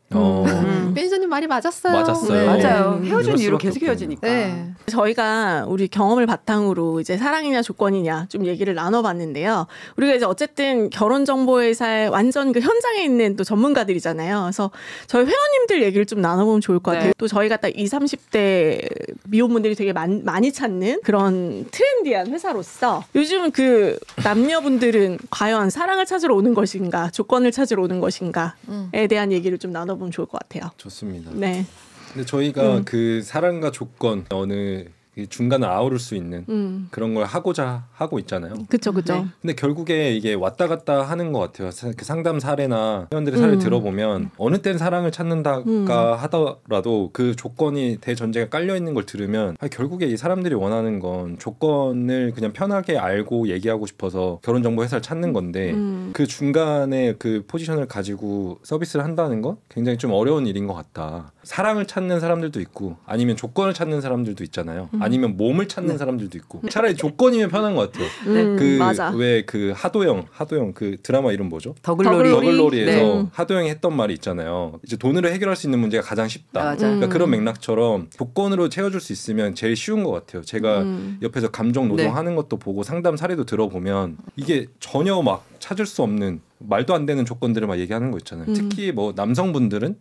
Speaker 4: 매니저님 말이 맞았어요.
Speaker 2: 맞았어요.
Speaker 3: 맞아요.
Speaker 2: 네.
Speaker 3: 헤어진
Speaker 2: 이럴
Speaker 3: 이유로
Speaker 2: 수밖에
Speaker 3: 계속 헤어지니까.
Speaker 4: 네.
Speaker 1: 저희가 우리 경험을 바탕으로 이제 사랑이냐 조건이냐 좀 얘기를 나눠봤는데요. 우리가 이제 어쨌든 결혼정보회사의 완전 그 현장에 있는 또 전문가들이잖아요. 그래서 저희 회원님들 얘기를 좀 나눠보면 좋을 것 같아요.
Speaker 3: 네.
Speaker 1: 또 저희가 딱 20, 30대 미혼분들이 되게 많이 찾는 그런 트렌디한 회사로서 요즘 그 남녀분들은 과연 사랑을 찾으러 오는 것인가 조건을 찾으러 오는 것인가에 대한 얘기를 좀 나눠보면 좋을 것 같아요.
Speaker 2: 좋습니다.
Speaker 1: 네.
Speaker 2: 근데 저희가 그 사랑과 조건 어느 중간을 아우를 수 있는 그런 걸 하고자 하고 있잖아요.
Speaker 1: 그쵸.
Speaker 3: 네.
Speaker 2: 근데 결국에 이게 왔다 갔다 하는 것 같아요. 그 상담 사례나 회원들의 사례를 들어보면 어느 땐 사랑을 찾는다가 하더라도 그 조건이 대전제가 깔려 있는 걸 들으면 결국에 이 사람들이 원하는 건 조건을 그냥 편하게 알고 얘기하고 싶어서 결혼정보회사를 찾는 건데 그 중간에 그 포지션을 가지고 서비스를 한다는 건 굉장히 좀 어려운 일인 것 같다. 사랑을 찾는 사람들도 있고 아니면 조건을 찾는 사람들도 있잖아요. 아니면 몸을 찾는 사람들도 있고 차라리 조건이면 편한 것 같아요.
Speaker 1: 맞아.
Speaker 2: 왜 그 하도영 그 드라마 이름 뭐죠?
Speaker 3: 더글로리.
Speaker 2: 더글로리에서
Speaker 3: 네.
Speaker 2: 하도영이 했던 말이 있잖아요. 이제 돈으로 해결할 수 있는 문제가 가장 쉽다.
Speaker 3: 맞아.
Speaker 2: 그러니까 그런 맥락처럼 조건으로 채워줄 수 있으면 제일 쉬운 것 같아요. 제가 옆에서 감정 노동하는 것도 보고 상담 사례도 들어보면 이게 전혀 막 찾을 수 없는 말도 안 되는 조건들을 막 얘기하는 거 있잖아요. 특히 뭐 남성분들은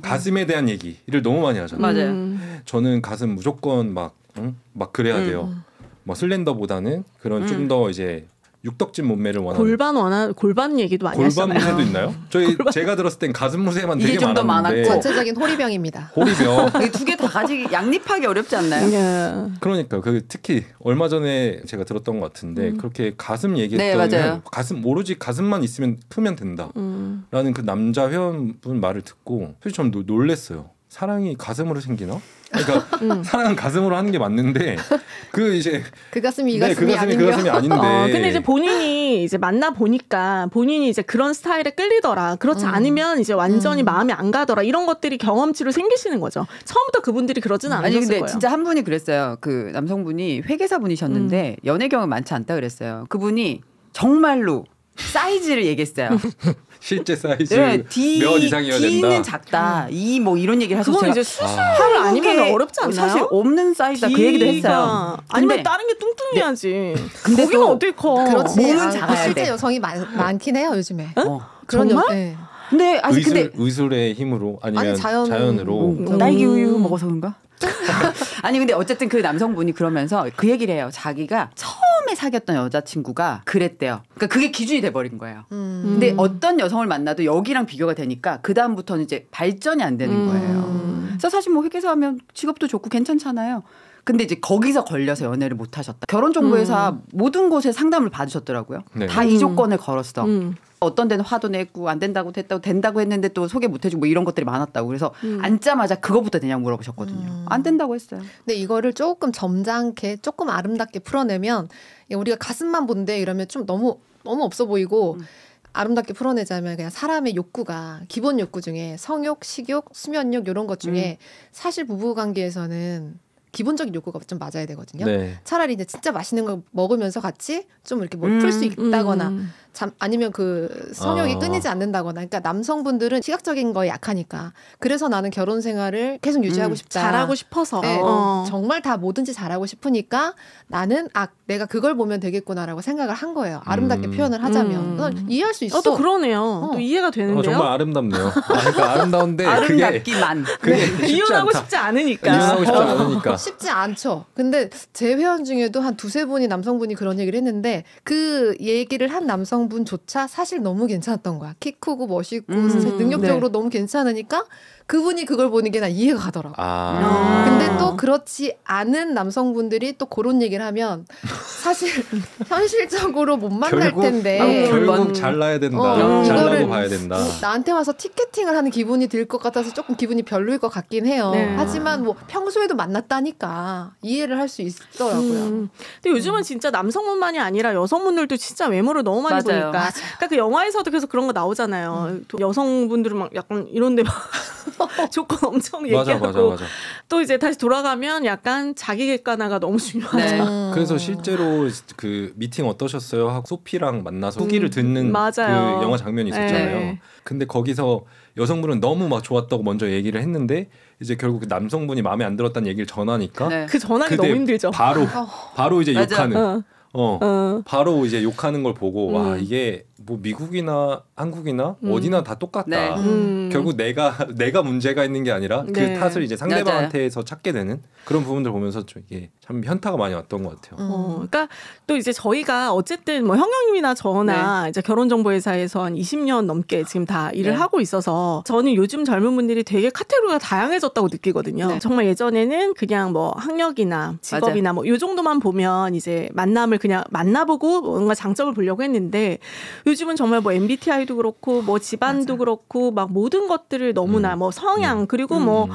Speaker 2: 가슴에 대한 얘기를 너무 많이 하잖아요.
Speaker 3: 맞아요.
Speaker 2: 저는 가슴 무조건 막 그래야 돼요. 뭐 슬렌더보다는 그런 좀 더 이제 육덕진 몸매를 원하는
Speaker 1: 골반 얘기도 많이
Speaker 2: 골반
Speaker 1: 하시잖아요.
Speaker 2: 무새도 있나요? 제가 들었을 땐 가슴 무새만
Speaker 3: 이게
Speaker 2: 되게
Speaker 3: 좀더
Speaker 2: 많았는데
Speaker 3: 많았고.
Speaker 4: 전체적인 호리병입니다.
Speaker 2: 호리병.
Speaker 3: 두 개 다 가지기 양립하기 어렵지 않나요?
Speaker 1: 예.
Speaker 2: 그러니까 특히 얼마 전에 제가 들었던 것 같은데 그렇게 가슴 얘기했더니
Speaker 3: 네, 맞아요.
Speaker 2: 오로지 가슴만 있으면 크면 된다라는 그 남자 회원분 말을 듣고 사실 좀 놀랬어요. 사랑이 가슴으로 생기나? 그러니까 사랑은 가슴으로 하는 게 맞는데 그
Speaker 4: 가슴이 이
Speaker 2: 네,
Speaker 4: 가슴이
Speaker 2: 그
Speaker 4: 아니며.
Speaker 2: 가슴이 아닌데.
Speaker 1: 근데 이제 본인이 이제 만나 보니까 본인이 이제 그런 스타일에 끌리더라. 그렇지 않으면 이제 완전히 마음에 안 가더라. 이런 것들이 경험치로 생기시는 거죠. 처음부터 그분들이 그러진 않으셨을
Speaker 3: 아니 근데
Speaker 1: 거예요.
Speaker 3: 진짜 한 분이 그랬어요. 그 남성분이 회계사 분이셨는데 연애 경험 많지 않다 그랬어요. 그분이 정말로 사이즈를 얘기했어요.
Speaker 2: 실제 사이즈
Speaker 3: 네, D,
Speaker 2: 몇 이상이어야 된다.
Speaker 3: D는 작다. E 뭐 이런 얘기를 하셔서
Speaker 1: 그건
Speaker 3: 제가
Speaker 1: 이제 수술 아니면 어렵지 않나요?
Speaker 3: 사실 없는 사이즈다 그 얘기도 했어요.
Speaker 1: 아니면
Speaker 3: 근데
Speaker 1: 다른 게 뚱뚱해야지.
Speaker 3: 근데
Speaker 1: 거기는
Speaker 3: 또
Speaker 1: 어떻게 커?
Speaker 4: 그렇지.
Speaker 3: 몸은 작아야
Speaker 4: 실제
Speaker 3: 돼.
Speaker 4: 여성이 많긴 해요 요즘에.
Speaker 1: 정말?
Speaker 4: 네.
Speaker 3: 근데 아니 근데
Speaker 2: 의술의 힘으로 아니면
Speaker 4: 아니,
Speaker 2: 자연으로
Speaker 3: 딸기 우유 먹어서 그런가? 아니 근데 어쨌든 그 남성분이 그러면서 그 얘기를 해요. 자기가 처음에 사귀었던 여자친구가 그랬대요. 그러니까 그게 기준이 돼버린 거예요. 근데 어떤 여성을 만나도 여기랑 비교가 되니까 그 다음부터는 이제 발전이 안 되는 거예요. 그래서 사실 뭐 회계사 하면 직업도 좋고 괜찮잖아요. 근데 이제 거기서 걸려서 연애를 못 하셨다. 결혼정보회사 모든 곳에 상담을 받으셨더라고요.
Speaker 2: 네.
Speaker 3: 다 이 조건을 걸었어. 어떤 데는 화도 내고 안 된다고 된다고 했는데 또 소개 못 해주고 뭐 이런 것들이 많았다고. 그래서 앉자마자 그거부터 되냐고 물어보셨거든요. 안 된다고 했어요.
Speaker 4: 근데 이거를 조금 점잖게 조금 아름답게 풀어내면 우리가 가슴만 본데 이러면 좀 너무 없어 보이고 아름답게 풀어내자면 그냥 사람의 욕구가 기본 욕구 중에 성욕, 식욕, 수면욕 이런 것 중에 사실 부부관계에서는 기본적인 욕구가 좀 맞아야 되거든요.
Speaker 2: 네.
Speaker 4: 차라리 이제 진짜 맛있는 거 먹으면서 같이 좀 이렇게 뭘 풀 수 있다거나 아니면 그 성욕이 끊이지 않는다거나. 그러니까 남성분들은 시각적인 거에 약하니까 그래서 나는 결혼 생활을 계속 유지하고 싶다.
Speaker 1: 잘하고 싶어서.
Speaker 4: 네, 정말 다 뭐든지 잘하고 싶으니까 나는 내가 그걸 보면 되겠구나라고 생각을 한 거예요. 아름답게 표현을 하자면 이해할 수 있어.
Speaker 1: 또 그러네요. 또 이해가 되는데요.
Speaker 2: 정말 아름답네요. 그러니까 아름다운데
Speaker 3: 아름답기만.
Speaker 2: 그게 쉽지
Speaker 1: 이혼하고
Speaker 2: 않다.
Speaker 1: 싶지 않으니까.
Speaker 2: 이혼하고 싶지 않으니까.
Speaker 4: 쉽지 않죠. 근데 제 회원 중에도 한 두세 분이 남성분이 그런 얘기를 했는데 그 얘기를 한 남성분조차 사실 너무 괜찮았던 거야. 키 크고 멋있고 능력적으로 너무 괜찮으니까 그분이 그걸 보는 게 난 이해가 가더라고. 근데 또 그렇지 않은 남성분들이 또 그런 얘기를 하면 사실 현실적으로 못 만날 텐데
Speaker 2: 결국 잘나야 된다. 잘나고
Speaker 4: 이거를
Speaker 2: 봐야 된다.
Speaker 4: 나한테 와서 티켓팅을 하는 기분이 들 것 같아서 조금 기분이 별로일 것 같긴 해요.
Speaker 1: 네.
Speaker 4: 하지만 뭐 평소에도 만났다니까 이해를 할 수 있더라고요.
Speaker 1: 근데 요즘은 진짜 남성분만이 아니라 여성분들도 진짜 외모를 너무 많이
Speaker 3: 맞아요.
Speaker 1: 보니까. 그러니까 그 영화에서도 계속 그런 거 나오잖아요. 또 여성분들은 막 약간 이런데 막 조건 엄청 얘기하고
Speaker 2: 맞아.
Speaker 1: 또 이제 다시 돌아가면 약간 자기 객관화가 너무 중요하죠.
Speaker 3: 네.
Speaker 2: 그래서 실제로 그 미팅 어떠셨어요? 하고 소피랑 만나서 후기를 듣는
Speaker 1: 맞아요.
Speaker 2: 그 영화 장면이 있었잖아요.
Speaker 1: 네.
Speaker 2: 근데 거기서 여성분은 너무 막 좋았다고 먼저 얘기를 했는데 이제 결국 그 남성분이 마음에 안 들었다는 얘기를 전하니까
Speaker 3: 네.
Speaker 1: 그 전화기
Speaker 2: 그때
Speaker 1: 너무 힘들죠.
Speaker 2: 바로 이제
Speaker 3: 맞아.
Speaker 2: 욕하는 바로 이제 욕하는 걸 보고 와 이게 뭐 미국이나 한국이나 어디나 다 똑같다.
Speaker 3: 네.
Speaker 2: 결국 내가 문제가 있는 게 아니라 그
Speaker 1: 네.
Speaker 2: 탓을 이제 상대방한테서 찾게 되는 그런 부분들 보면서 좀 이게 참 현타가 많이 왔던 것 같아요.
Speaker 1: 그러니까 또 이제 저희가 어쨌든 뭐 형님이나 저나 이제 결혼정보회사에서 한 20년 넘게 지금 다 일을
Speaker 3: 네.
Speaker 1: 하고 있어서 저는 요즘 젊은 분들이 되게 카테고리가 다양해졌다고 느끼거든요.
Speaker 3: 네.
Speaker 1: 정말 예전에는 그냥 뭐 학력이나 직업이나 뭐 요 정도만 보면 이제 만남을 그냥 만나보고 뭔가 장점을 보려고 했는데 요즘은 정말 뭐 MBTI도 그렇고 뭐 집안도 그렇고 막 모든 것들을 너무나 뭐 성향 그리고 뭐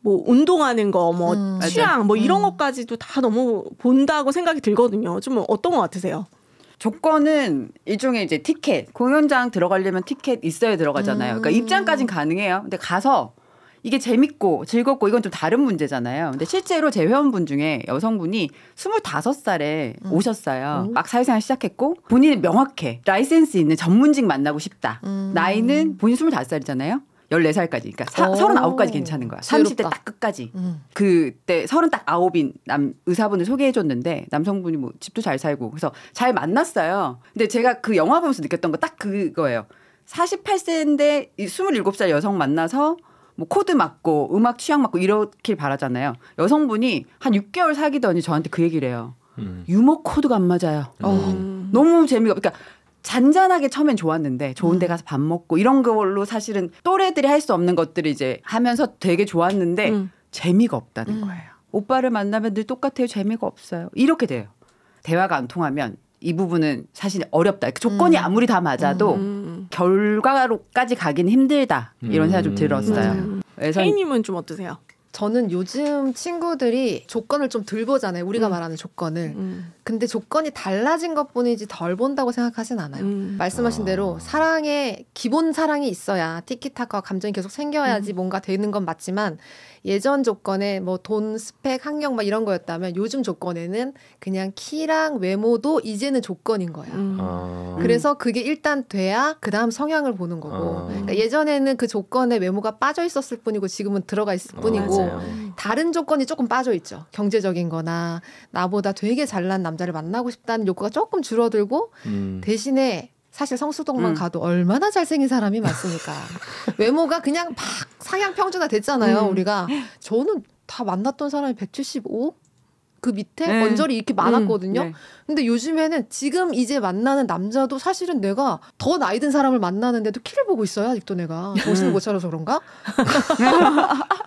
Speaker 1: 운동하는 거, 뭐 취향, 뭐 이런 것까지도 다 너무 본다고 생각이 들거든요. 좀 어떤 것 같으세요?
Speaker 3: 조건은 일종의 이제 티켓. 공연장 들어가려면 티켓 있어야 들어가잖아요. 그러니까 입장까지는 가능해요. 근데 가서 이게 재밌고 즐겁고 이건 좀 다른 문제잖아요. 근데 실제로 제 회원분 중에 여성분이 25살에 오셨어요. 막 사회생활 시작했고 본인은 명확해. 라이센스 있는 전문직 만나고 싶다. 나이는 본인 25살이잖아요. 14살까지. 그러니까 39까지 괜찮은 거야. 30대 딱 끝까지. 그때 39인 의사분을 소개해 줬는데 남성분이 뭐 집도 잘 살고 그래서 잘 만났어요. 근데 제가 그 영화 보면서 느꼈던 거 딱 그거예요. 48세인데 27살 여성 만나서 뭐 코드 맞고 음악 취향 맞고 이렇길 바라잖아요. 여성분이 한 6개월 사귀더니 저한테 그 얘기를 해요. 유머 코드가 안 맞아요. 너무 재미가 그러니까 잔잔하게 처음엔 좋았는데 좋은 데 가서 밥 먹고 이런 걸로 사실은 또래들이 할 수 없는 것들을 이제 하면서 되게 좋았는데 재미가 없다는 거예요. 오빠를 만나면 늘 똑같아요. 재미가 없어요. 이렇게 돼요. 대화가 안 통하면 이 부분은 사실 어렵다. 조건이 아무리 다 맞아도 결과로까지 가기는 힘들다. 이런 생각이 좀 들었어요. 그래서
Speaker 1: 혜인님은 좀 어떠세요?
Speaker 4: 저는 요즘 친구들이 조건을 좀 덜 보잖아요. 우리가 말하는 조건을. 근데 조건이 달라진 것뿐이지 덜 본다고 생각하진 않아요. 말씀하신 대로 기본 사랑이 있어야 티키타카와 감정이 계속 생겨야지 뭔가 되는 건 맞지만 예전 조건에 뭐 돈, 스펙, 학력 막 이런 거였다면 요즘 조건에는 그냥 키랑 외모도 이제는 조건인 거야. 그래서 그게 일단 돼야 그 다음 성향을 보는 거고. 그러니까 예전에는 그 조건에 외모가 빠져 있었을 뿐이고 지금은 들어가 있을 뿐이고 다른 조건이 조금 빠져 있죠. 경제적인 거나 나보다 되게 잘난 남자를 만나고 싶다는 욕구가 조금 줄어들고 대신에 사실 성수동만 가도 얼마나 잘생긴 사람이 많습니까. 외모가 그냥 막 상향 평준화 됐잖아요. 우리가. 저는 다 만났던 사람이 175? 그 밑에 언저리 이렇게 많았거든요.
Speaker 3: 네.
Speaker 4: 근데 요즘에는 지금 이제 만나는 남자도 사실은 내가 더 나이 든 사람을 만나는데도 키를 보고 있어요. 아직도 내가. 정신을 못 차려서 그런가?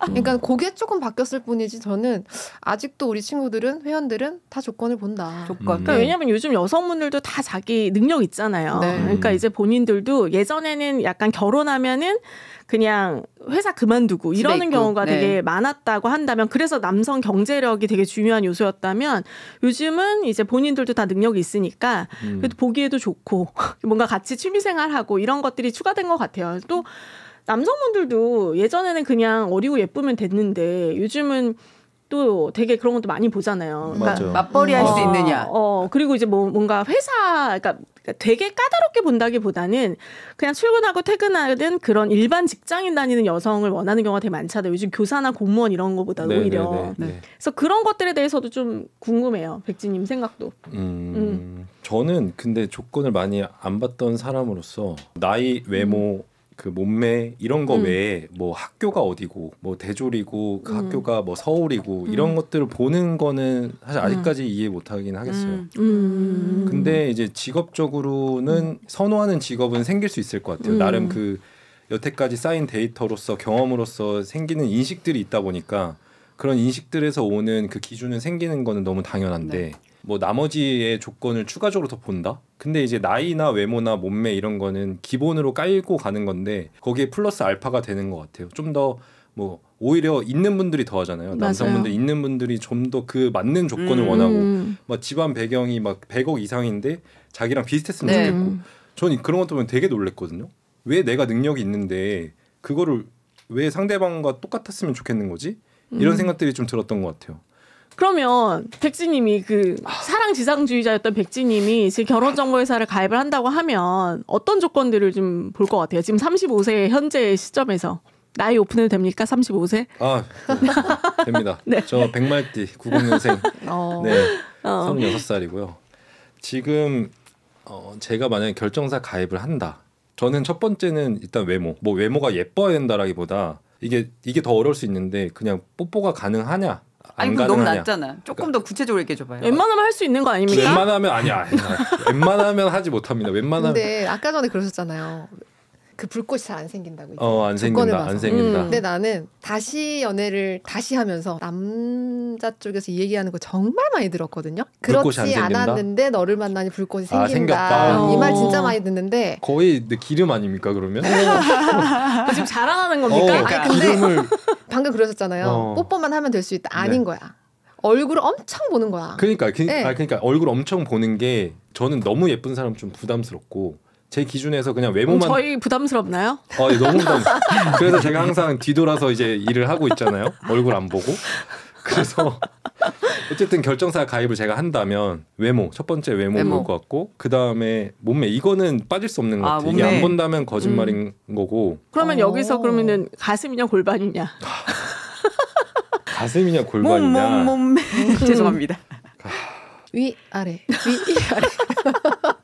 Speaker 4: 그러니까 그게 조금 바뀌었을 뿐이지 저는 아직도 우리 친구들은 회원들은 다 조건을 본다.
Speaker 3: 조건.
Speaker 1: 그러니까 왜냐하면 요즘 여성분들도 다 자기 능력 있잖아요.
Speaker 4: 네.
Speaker 1: 그러니까 이제 본인들도 예전에는 약간 결혼하면은 그냥 회사 그만두고 이러는
Speaker 3: 있고.
Speaker 1: 경우가
Speaker 3: 네.
Speaker 1: 되게 많았다고 한다면 그래서 남성 경제력이 되게 중요한 요소였다면 요즘은 이제 본인들도 다 능력이 있으니까 그래도 보기에도 좋고 뭔가 같이 취미생활하고 이런 것들이 추가된 것 같아요. 또 남성분들도 예전에는 그냥 어리고 예쁘면 됐는데 요즘은 또 되게 그런 것도 많이 보잖아요.
Speaker 2: 맞아.
Speaker 3: 맞벌이 할 수 있느냐.
Speaker 1: 그리고 이제 뭔가 그러니까 되게 까다롭게 본다기보다는 그냥 출근하고 퇴근하는 그런 일반 직장인 다니는 여성을 원하는 경우가 되게 많잖아요. 요즘 교사나 공무원 이런 것보다 오히려.
Speaker 3: 네.
Speaker 1: 그래서 그런 것들에 대해서도 좀 궁금해요. 백지님 생각도.
Speaker 2: 저는 근데 조건을 많이 안 봤던 사람으로서 나이, 외모, 그 몸매 이런 거 외에 뭐 학교가 어디고 뭐 대졸이고 그 학교가 뭐 서울이고 이런 것들을 보는 거는 사실 아직까지 이해 못하긴 하겠어요. 근데 이제 직업적으로는 선호하는 직업은 생길 수 있을 것 같아요. 나름 그 여태까지 쌓인 데이터로서 경험으로서 생기는 인식들이 있다 보니까 그런 인식들에서 오는 그 기준은 생기는 거는 너무 당연한데 뭐 나머지의 조건을 추가적으로 더 본다? 근데 이제 나이나 외모나 몸매 이런 거는 기본으로 깔고 가는 건데 거기에 플러스 알파가 되는 것 같아요. 좀 더 뭐 오히려 있는 분들이 더 하잖아요. 남성분들 있는 분들이 좀 더 그 맞는 조건을 원하고 막 집안 배경이 막 100억 이상인데 자기랑 비슷했으면 좋겠고 저는 그런 것도 보면 되게 놀랬거든요. 왜 내가 능력이 있는데 그거를 왜 상대방과 똑같았으면 좋겠는 거지? 이런 생각들이 좀 들었던 것 같아요.
Speaker 1: 그러면 백지님이 그 사랑지상주의자였던 백지님이 지금 결혼정보회사를 가입을 한다고 하면 어떤 조건들을 좀 볼 것 같아요? 지금 35세 현재 시점에서. 나이 오픈해도 됩니까? 35세?
Speaker 2: 아, 됩니다.
Speaker 1: 네.
Speaker 2: 저 백말띠 90년생. 네. 36살이고요. 지금 제가 만약에 결정사 가입을 한다. 저는 첫 번째는 일단 외모. 뭐 외모가 예뻐야 된다라기보다 이게 더 어려울 수 있는데 그냥 뽀뽀가 가능하냐?
Speaker 3: 아니
Speaker 2: 안
Speaker 3: 그럼 너무
Speaker 2: 가능하냐?
Speaker 3: 낮잖아. 조금 더 구체적으로 얘기해 줘봐요.
Speaker 1: 웬만하면 할 수 있는 거 아닙니까?
Speaker 2: 웬만하면 아니야. 웬만하면 하지 못합니다. 웬만하면
Speaker 4: 근데 아까 전에 그러셨잖아요. 그 불꽃이 잘 안 생긴다고. 이제.
Speaker 2: 안
Speaker 4: 조건을
Speaker 2: 생긴다.
Speaker 4: 봐서.
Speaker 2: 안 생긴다.
Speaker 4: 근데 나는 다시 연애를 다시 하면서 남자 쪽에서 이 얘기하는 거 정말 많이 들었거든요.
Speaker 2: 불꽃이 안
Speaker 4: 그렇지
Speaker 2: 생긴다?
Speaker 4: 않았는데 너를 만나니 불꽃이
Speaker 2: 아,
Speaker 4: 생긴다.
Speaker 2: 생겼다.
Speaker 4: 이 말 진짜 많이 듣는데
Speaker 2: 거의 기름 아닙니까 그러면?
Speaker 1: 지금 자랑하는 겁니까?
Speaker 3: 그러니까.
Speaker 4: 아니, 근데
Speaker 2: 기름을
Speaker 4: 방금 그러셨잖아요. 뽀뽀만 하면 될 수 있다. 아닌
Speaker 2: 네.
Speaker 4: 거야. 얼굴을 엄청 보는 거야.
Speaker 2: 그러니까
Speaker 4: 네.
Speaker 2: 그러니까 얼굴 엄청 보는 게 저는 너무 예쁜 사람 좀 부담스럽고 제 기준에서 그냥 외모만
Speaker 1: 저희 부담스럽나요?
Speaker 2: 네, 너무 부담스러워. 그래서 제가 항상 뒤돌아서 이제 일을 하고 있잖아요. 얼굴 안 보고. 그래서 어쨌든 결정사 가입을 제가 한다면 외모 첫 번째 외모 볼 것 같고 그 다음에 몸매 이거는 빠질 수 없는 것 같아요. 이게
Speaker 3: 몸매.
Speaker 2: 안 본다면 거짓말인 거고
Speaker 1: 그러면
Speaker 4: 어.
Speaker 1: 여기서 그러면은 가슴이냐 골반이냐?
Speaker 2: 가슴이냐 골반이냐
Speaker 3: 몸. 죄송합니다.
Speaker 4: 위 아래 위 아래.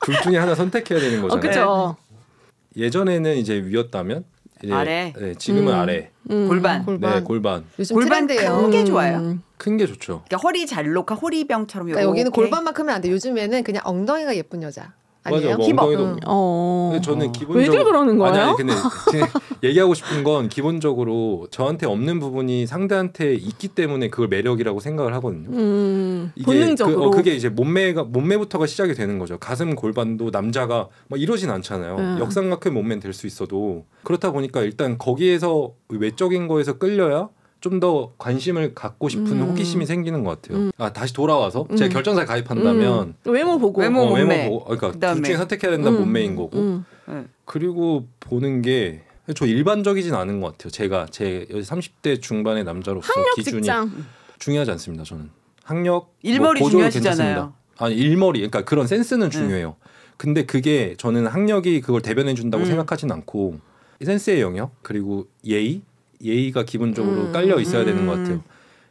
Speaker 2: 둘 중에 하나 선택해야 되는 거잖아요.
Speaker 1: 그죠.
Speaker 2: 예전에는 이제 위였다면 이제,
Speaker 3: 아래.
Speaker 2: 네, 지금은 아래.
Speaker 3: 골반.
Speaker 2: 네, 골반.
Speaker 4: 요즘
Speaker 3: 골반
Speaker 4: 트렌드예요.
Speaker 3: 큰 게 좋아요.
Speaker 2: 큰 게 좋죠.
Speaker 3: 그러니까 허리 잘록한 호리병처럼
Speaker 4: 그러니까 여기는
Speaker 3: 요렇게.
Speaker 4: 골반만 크면 안 돼. 요즘에는 그냥 엉덩이가 예쁜 여자. 아니에요?
Speaker 2: 맞아요. 뭐
Speaker 4: 힙업.
Speaker 2: 엉덩이도 근데 저는 기본적으로
Speaker 1: 왜들 그러는 거예요?
Speaker 2: 아니 근데 지금 얘기하고 싶은 건 기본적으로 저한테 없는 부분이 상대한테 있기 때문에 그걸 매력이라고 생각을 하거든요. 이게
Speaker 1: 본능적으로.
Speaker 2: 그게 이제 몸매부터가 시작이 되는 거죠. 가슴 골반도 남자가 막 이러진 않잖아요. 역삼각형 몸매는 될 수 있어도 그렇다 보니까 일단 거기에서 외적인 거에서 끌려야 좀 더 관심을 갖고 싶은 호기심이 생기는 것 같아요. 다시 돌아와서 제가 결정사에 가입한다면
Speaker 1: 외모 보고.
Speaker 3: 외모. 몸매.
Speaker 2: 외모 보고 그러니까
Speaker 3: 그다음에.
Speaker 2: 둘 중에 선택해야 된다 는 몸매인 거고
Speaker 3: 네.
Speaker 2: 그리고 보는 게 저 일반적이진 않은 것 같아요. 제가 제 30대 중반의 남자로서
Speaker 1: 학력
Speaker 2: 기준이
Speaker 1: 직장.
Speaker 2: 중요하지 않습니다. 저는 학력
Speaker 3: 일머리
Speaker 2: 고졸
Speaker 3: 중요하시잖아요.
Speaker 2: 괜찮습니다. 아니 일머리 그러니까 그런 센스는 중요해요. 근데 그게 저는 학력이 그걸 대변해 준다고 생각하진 않고 센스의 영역 그리고 예의가 기본적으로 깔려 있어야 되는 것 같아요.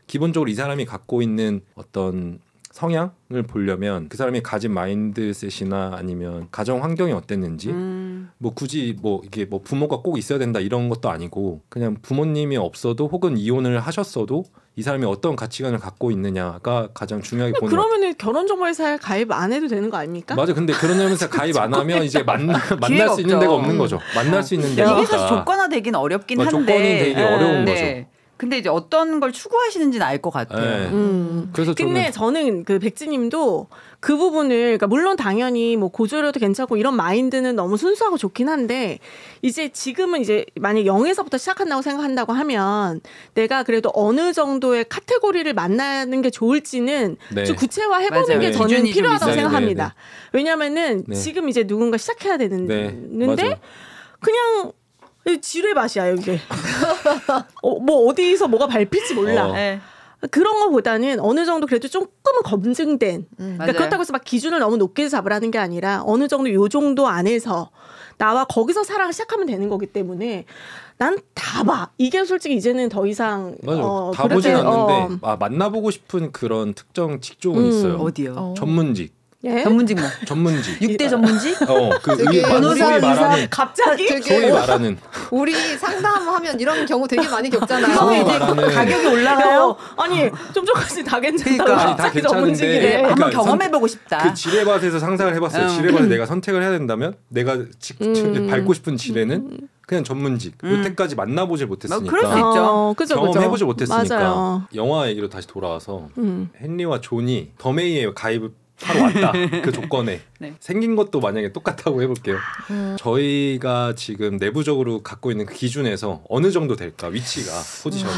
Speaker 2: 기본적으로 이 사람이 갖고 있는 어떤 성향을 보려면 그 사람이 가진 마인드셋이나 아니면 가정 환경이 어땠는지 뭐 굳이 뭐 이게 뭐 부모가 꼭 있어야 된다 이런 것도 아니고 그냥 부모님이 없어도 혹은 이혼을 하셨어도 이 사람이 어떤 가치관을 갖고 있느냐가 가장 중요하게 보는 것 같아요.
Speaker 1: 그러면은 결혼정보회사에 가입 안 해도 되는 거 아닙니까?
Speaker 2: 맞아. 근데 그런 점에서 가입 안 하면 이제 만날
Speaker 3: 기회가
Speaker 2: 수 있는
Speaker 3: 없죠.
Speaker 2: 데가 없는 거죠. 만날 수 있는 데가
Speaker 3: 이게 사실
Speaker 2: 없다.
Speaker 3: 조건화되긴 어렵긴
Speaker 2: 맞아,
Speaker 3: 한데
Speaker 2: 조건이 되게 어려운
Speaker 3: 네. 근데 이제 어떤 걸 추구하시는지는 알 것 같아요.
Speaker 2: 네. 그래서
Speaker 1: 근데 저는 그 백지님도 그 부분을 그러니까 물론 당연히 뭐 고졸여도 괜찮고 이런 마인드는 너무 순수하고 좋긴 한데 이제 지금은 이제 만약 0에서부터 시작한다고 생각한다고 하면 내가 그래도 어느 정도의 카테고리를 만나는 게 좋을지는
Speaker 2: 네.
Speaker 1: 좀 구체화해보는
Speaker 3: 맞아요.
Speaker 1: 게
Speaker 3: 네.
Speaker 1: 저는
Speaker 3: 기준이 좀
Speaker 1: 필요하다고
Speaker 3: 있어요.
Speaker 1: 생각합니다.
Speaker 2: 네,
Speaker 1: 왜냐면은
Speaker 2: 네.
Speaker 1: 지금 이제 누군가 시작해야 되는데
Speaker 2: 맞아요.
Speaker 1: 그냥 지뢰밭이야 여기. 뭐 어디서 뭐가 밟힐지 몰라.
Speaker 3: 네.
Speaker 1: 그런 거보다는 어느 정도 그래도 조금은 검증된 그러니까
Speaker 3: 맞아요.
Speaker 1: 그렇다고 해서 막 기준을 너무 높게 잡으라는 게 아니라 어느 정도 요 정도 안에서 나와 거기서 사랑을 시작하면 되는 거기 때문에 난 다 봐. 이게 솔직히 이제는 더 이상
Speaker 2: 맞아요. 다 보진 않는데 만나보고 싶은 그런 특정 직종은 있어요.
Speaker 3: 어디요?
Speaker 2: 전문직.
Speaker 1: 예?
Speaker 3: 전문직 뭐?
Speaker 2: 전문직.
Speaker 3: 6대 전문직?
Speaker 2: 그
Speaker 4: 저기
Speaker 3: 변호사,
Speaker 2: 소위 말하는
Speaker 1: 갑자기
Speaker 4: 되게
Speaker 2: 소위 말하는
Speaker 4: 우리 상담하면 이런 경우 되게 많이 겪잖아요.
Speaker 2: 소위 말하는
Speaker 3: 가격이 올라가요?
Speaker 1: 아니 좀 전까지 다 괜찮다고
Speaker 3: 그러니까.
Speaker 2: 아니, 다
Speaker 1: 갑자기
Speaker 2: 괜찮은데
Speaker 1: 전문직이래.
Speaker 2: 그러니까
Speaker 3: 한번 경험해보고 싶다.
Speaker 2: 그 지뢰밭에서 상상을 해봤어요. 지뢰밭에 내가 선택을 해야 된다면 내가 밟고 싶은 지뢰는 그냥 전문직. 여태까지 만나보질 못했으니까.
Speaker 3: 그럴 수 있죠.
Speaker 1: 그죠,
Speaker 2: 경험해보지 못했으니까.
Speaker 1: 맞아요.
Speaker 2: 영화 얘기로 다시 돌아와서 헨리와 존이 더메이에 가입을 하러 왔다. 그 조건에.
Speaker 3: 네.
Speaker 2: 생긴 것도 만약에 똑같다고 해볼게요. 저희가 지금 내부적으로 갖고 있는 그 기준에서 어느 정도 될까? 위치가, 포지션이.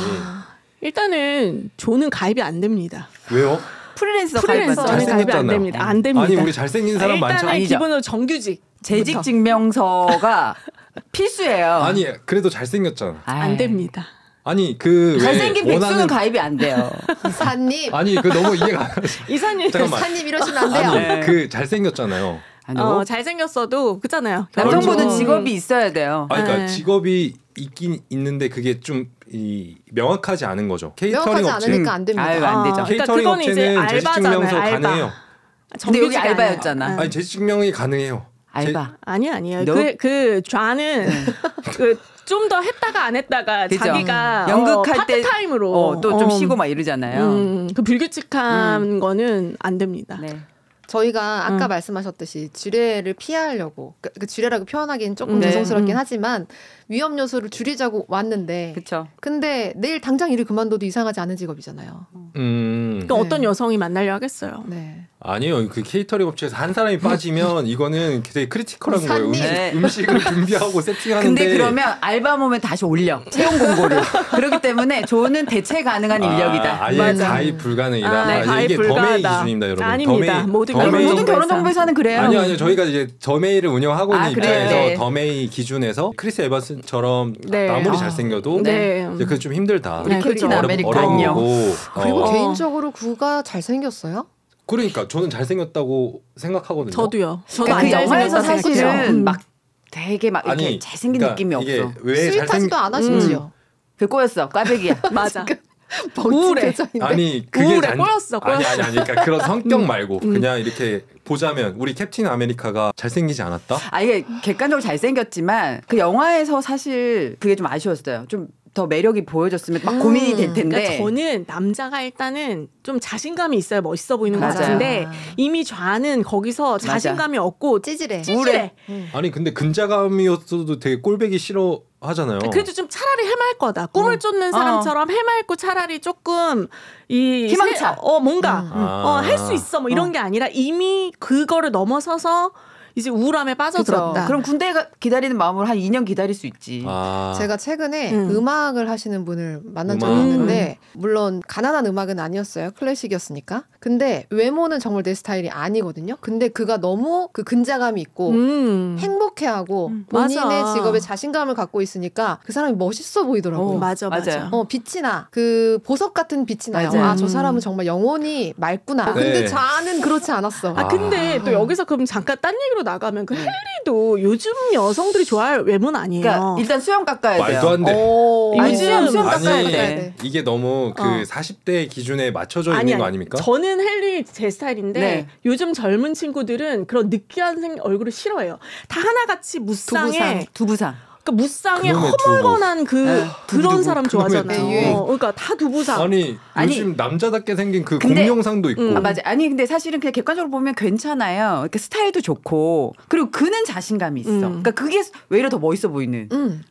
Speaker 1: 일단은 조는 가입이 안 됩니다.
Speaker 2: 왜요?
Speaker 3: 프리랜서
Speaker 1: 프리랜서는
Speaker 3: 가입하죠.
Speaker 1: 가입이 안 됩니다. 안 됩니다.
Speaker 2: 아니 우리 잘생긴 사람
Speaker 1: 일단은
Speaker 2: 많잖아요.
Speaker 1: 기본으로 정규직.
Speaker 3: 재직 증명서가 필수예요.
Speaker 2: 아니 그래도 잘생겼잖아.
Speaker 1: 안 됩니다.
Speaker 2: 아니 그
Speaker 3: 잘생긴
Speaker 2: 왜
Speaker 3: 백수는
Speaker 2: 원하는
Speaker 3: 가입이 안 돼요.
Speaker 4: 이사님,
Speaker 2: 아니 그 너무 이해가 안 가.
Speaker 1: 이사님
Speaker 2: 잠깐만.
Speaker 4: 이사님 이러시면 안 돼요.
Speaker 2: 아니
Speaker 3: 네.
Speaker 2: 그 잘생겼잖아요.
Speaker 3: 아니요.
Speaker 1: 잘생겼어도 그잖아요.
Speaker 3: 남성분은
Speaker 1: 결혼.
Speaker 3: 직업이 있어야 돼요.
Speaker 2: 아 그러니까
Speaker 1: 네.
Speaker 2: 직업이 있긴 있는데 그게 좀 명확하지 않은 거죠. 케이터링
Speaker 4: 명확하지
Speaker 2: 업체.
Speaker 4: 않으니까 안 됩니다.
Speaker 3: 아유, 안 되죠.
Speaker 1: 그러니까
Speaker 2: 케이터링
Speaker 1: 그거는 이제
Speaker 2: 업체는 재직
Speaker 1: 알바잖아요,
Speaker 2: 증명서
Speaker 1: 알바.
Speaker 2: 가능해요.
Speaker 3: 근데 여기
Speaker 1: 정규직이 아니에요.
Speaker 3: 알바였잖아.
Speaker 1: 응.
Speaker 2: 아니 재직 증명이 가능해요.
Speaker 3: 알바.
Speaker 1: 아니에요.
Speaker 3: 너?
Speaker 1: 그 좌는 좀 더 했다가 안 했다가
Speaker 3: 그죠.
Speaker 1: 자기가
Speaker 3: 연극할 때
Speaker 1: 파트타임으로
Speaker 3: 또 좀 쉬고 막 이러잖아요.
Speaker 1: 그 불규칙한 거는 안 됩니다.
Speaker 3: 네.
Speaker 4: 저희가 아까 말씀하셨듯이 지뢰를 피하려고 그 지뢰라고 표현하기는 조금
Speaker 3: 네.
Speaker 4: 죄송스럽긴 하지만 위험 요소를 줄이자고 왔는데
Speaker 3: 그렇죠.
Speaker 4: 근데 내일 당장 일을 그만둬도 이상하지 않은 직업이잖아요.
Speaker 1: 그러니까
Speaker 4: 네.
Speaker 1: 어떤 여성이 만나려 하겠어요.
Speaker 4: 네.
Speaker 2: 아니요. 그 케이터링 업체에서 한 사람이 빠지면 이거는 되게 크리티컬한 거예요.
Speaker 4: 산님.
Speaker 3: 네.
Speaker 2: 음식을 준비하고 세팅하는데.
Speaker 3: 근데 그러면 알바 몸에 다시 올려 채용 공고를. 그렇기 때문에 저는 대체 가능한 인력이다.
Speaker 2: 아예
Speaker 1: 맞아.
Speaker 2: 가입 불가능이다.
Speaker 1: 아, 가입
Speaker 2: 이게 더메이
Speaker 1: 불가하다.
Speaker 2: 기준입니다, 여러분.
Speaker 1: 아닙니다. 모든
Speaker 3: 아니,
Speaker 1: 더메이
Speaker 3: 모든 결혼정보회사는 그래요.
Speaker 2: 아니요. 저희가 이제 더메이를 운영하고 있는
Speaker 3: 아, 그래요?
Speaker 2: 입장에서
Speaker 3: 네.
Speaker 2: 더메이 기준에서 크리스 에반스처럼
Speaker 1: 네.
Speaker 2: 아무리
Speaker 1: 아.
Speaker 2: 잘생겨도
Speaker 1: 네.
Speaker 2: 이제 그게 좀 힘들다.
Speaker 1: 네,
Speaker 3: 캡틴
Speaker 1: 그렇죠.
Speaker 3: 아메리카
Speaker 2: 어려운
Speaker 3: 안녕.
Speaker 2: 거고.
Speaker 4: 그리고
Speaker 1: 어.
Speaker 4: 개인적으로 구가 잘생겼어요?
Speaker 2: 그러니까 저는 잘생겼다고 생각하거든요.
Speaker 1: 저도요. 저도
Speaker 3: 그러니까 그
Speaker 1: 안
Speaker 3: 영화에서
Speaker 1: 잘생겼다
Speaker 3: 사실은
Speaker 1: 생각해요.
Speaker 3: 막 되게 막 이렇게
Speaker 2: 아니,
Speaker 3: 잘생긴
Speaker 2: 그러니까
Speaker 3: 느낌이
Speaker 2: 이게
Speaker 3: 없어.
Speaker 2: 왜
Speaker 4: 스윗하지도 않아 심지어.
Speaker 3: 그 꼬였어. 꽈배기야.
Speaker 1: 맞아.
Speaker 4: 우울해.
Speaker 2: 아니 그게
Speaker 1: 우울해. 꼬였어.
Speaker 2: 아니 그러니까 그런 성격 말고 그냥 이렇게 보자면 우리 캡틴 아메리카가 잘생기지 않았다?
Speaker 3: 아 이게 객관적으로 잘생겼지만 그 영화에서 사실 그게 좀 아쉬웠어요. 좀 더 매력이 보여줬으면 막 고민이 될 텐데.
Speaker 1: 그러니까 저는 남자가 일단은 좀 자신감이 있어야 멋있어 보이는 것
Speaker 3: 맞아요.
Speaker 1: 같은데 이미 좌는 거기서 자신감이 없고
Speaker 4: 찌질해.
Speaker 1: 찌질해.
Speaker 2: 아니 근데 근자감이었어도 되게 꼴배기 싫어하잖아요.
Speaker 1: 그래도 좀 차라리 해맑을 거다. 꿈을 쫓는 사람처럼 해맑고 차라리 조금 이
Speaker 3: 희망차.
Speaker 1: 뭔가
Speaker 2: 아.
Speaker 1: 할 수 있어 뭐 이런 게 아니라 이미 그거를 넘어서서 이제 우울함에 빠져들었다.
Speaker 3: 그럼 군대 기다리는 마음으로 한 2년 기다릴 수 있지.
Speaker 2: 아.
Speaker 4: 제가 최근에
Speaker 1: 음.
Speaker 4: 음악을 하시는 분을 만난 적이
Speaker 2: 음악.
Speaker 4: 있는데 물론 가난한 음악은 아니었어요. 클래식이었으니까. 근데 외모는 정말 내 스타일이 아니거든요. 근데 그가 너무 그 근자감이 있고 행복해하고 본인의
Speaker 1: 맞아.
Speaker 4: 직업에 자신감을 갖고 있으니까 그 사람이 멋있어 보이더라고요.
Speaker 1: 맞아.
Speaker 3: 맞아요.
Speaker 4: 빛이 나. 그 보석 같은 빛이 나요.
Speaker 3: 맞아요.
Speaker 4: 아, 저 사람은 정말 영혼이 맑구나.
Speaker 2: 네.
Speaker 4: 근데 좌는 그렇지 않았어.
Speaker 1: 근데 또 여기서 그럼 잠깐 딴 얘기로 나가면 그 헨리도 요즘 여성들이 좋아할 외모는 아니에요.
Speaker 3: 그러니까 일단 수염 깎아야 돼요.
Speaker 2: 말도 안 돼.
Speaker 3: 아니,
Speaker 1: 요즘
Speaker 3: 수염 깎아야
Speaker 2: 아니
Speaker 3: 돼.
Speaker 2: 이게 너무 그 40대 기준에 맞춰져 있는 거 아닙니까?
Speaker 1: 저는 헨리 제 스타일인데
Speaker 3: 네.
Speaker 1: 요즘 젊은 친구들은 그런 느끼한 얼굴을 싫어해요. 다 하나같이 무쌍에
Speaker 3: 두부상.
Speaker 1: 그러니까 무쌍에
Speaker 2: 그놈의
Speaker 1: 허물건한 그런
Speaker 3: 두부.
Speaker 1: 사람
Speaker 2: 그놈의
Speaker 1: 좋아하잖아요.
Speaker 3: 두부.
Speaker 1: 그러니까 다 두부상.
Speaker 2: 아니
Speaker 3: 아니.
Speaker 2: 요즘 남자답게 생긴 그
Speaker 3: 근데-
Speaker 2: 공룡상도 있고.
Speaker 3: 아 맞아. 아니 근데 사실은 그냥 객관적으로 보면 괜찮아요. 이렇게 스타일도 좋고 그리고 그는 자신감이 있어. 그러니까 그게 외려 더 멋있어 보이는.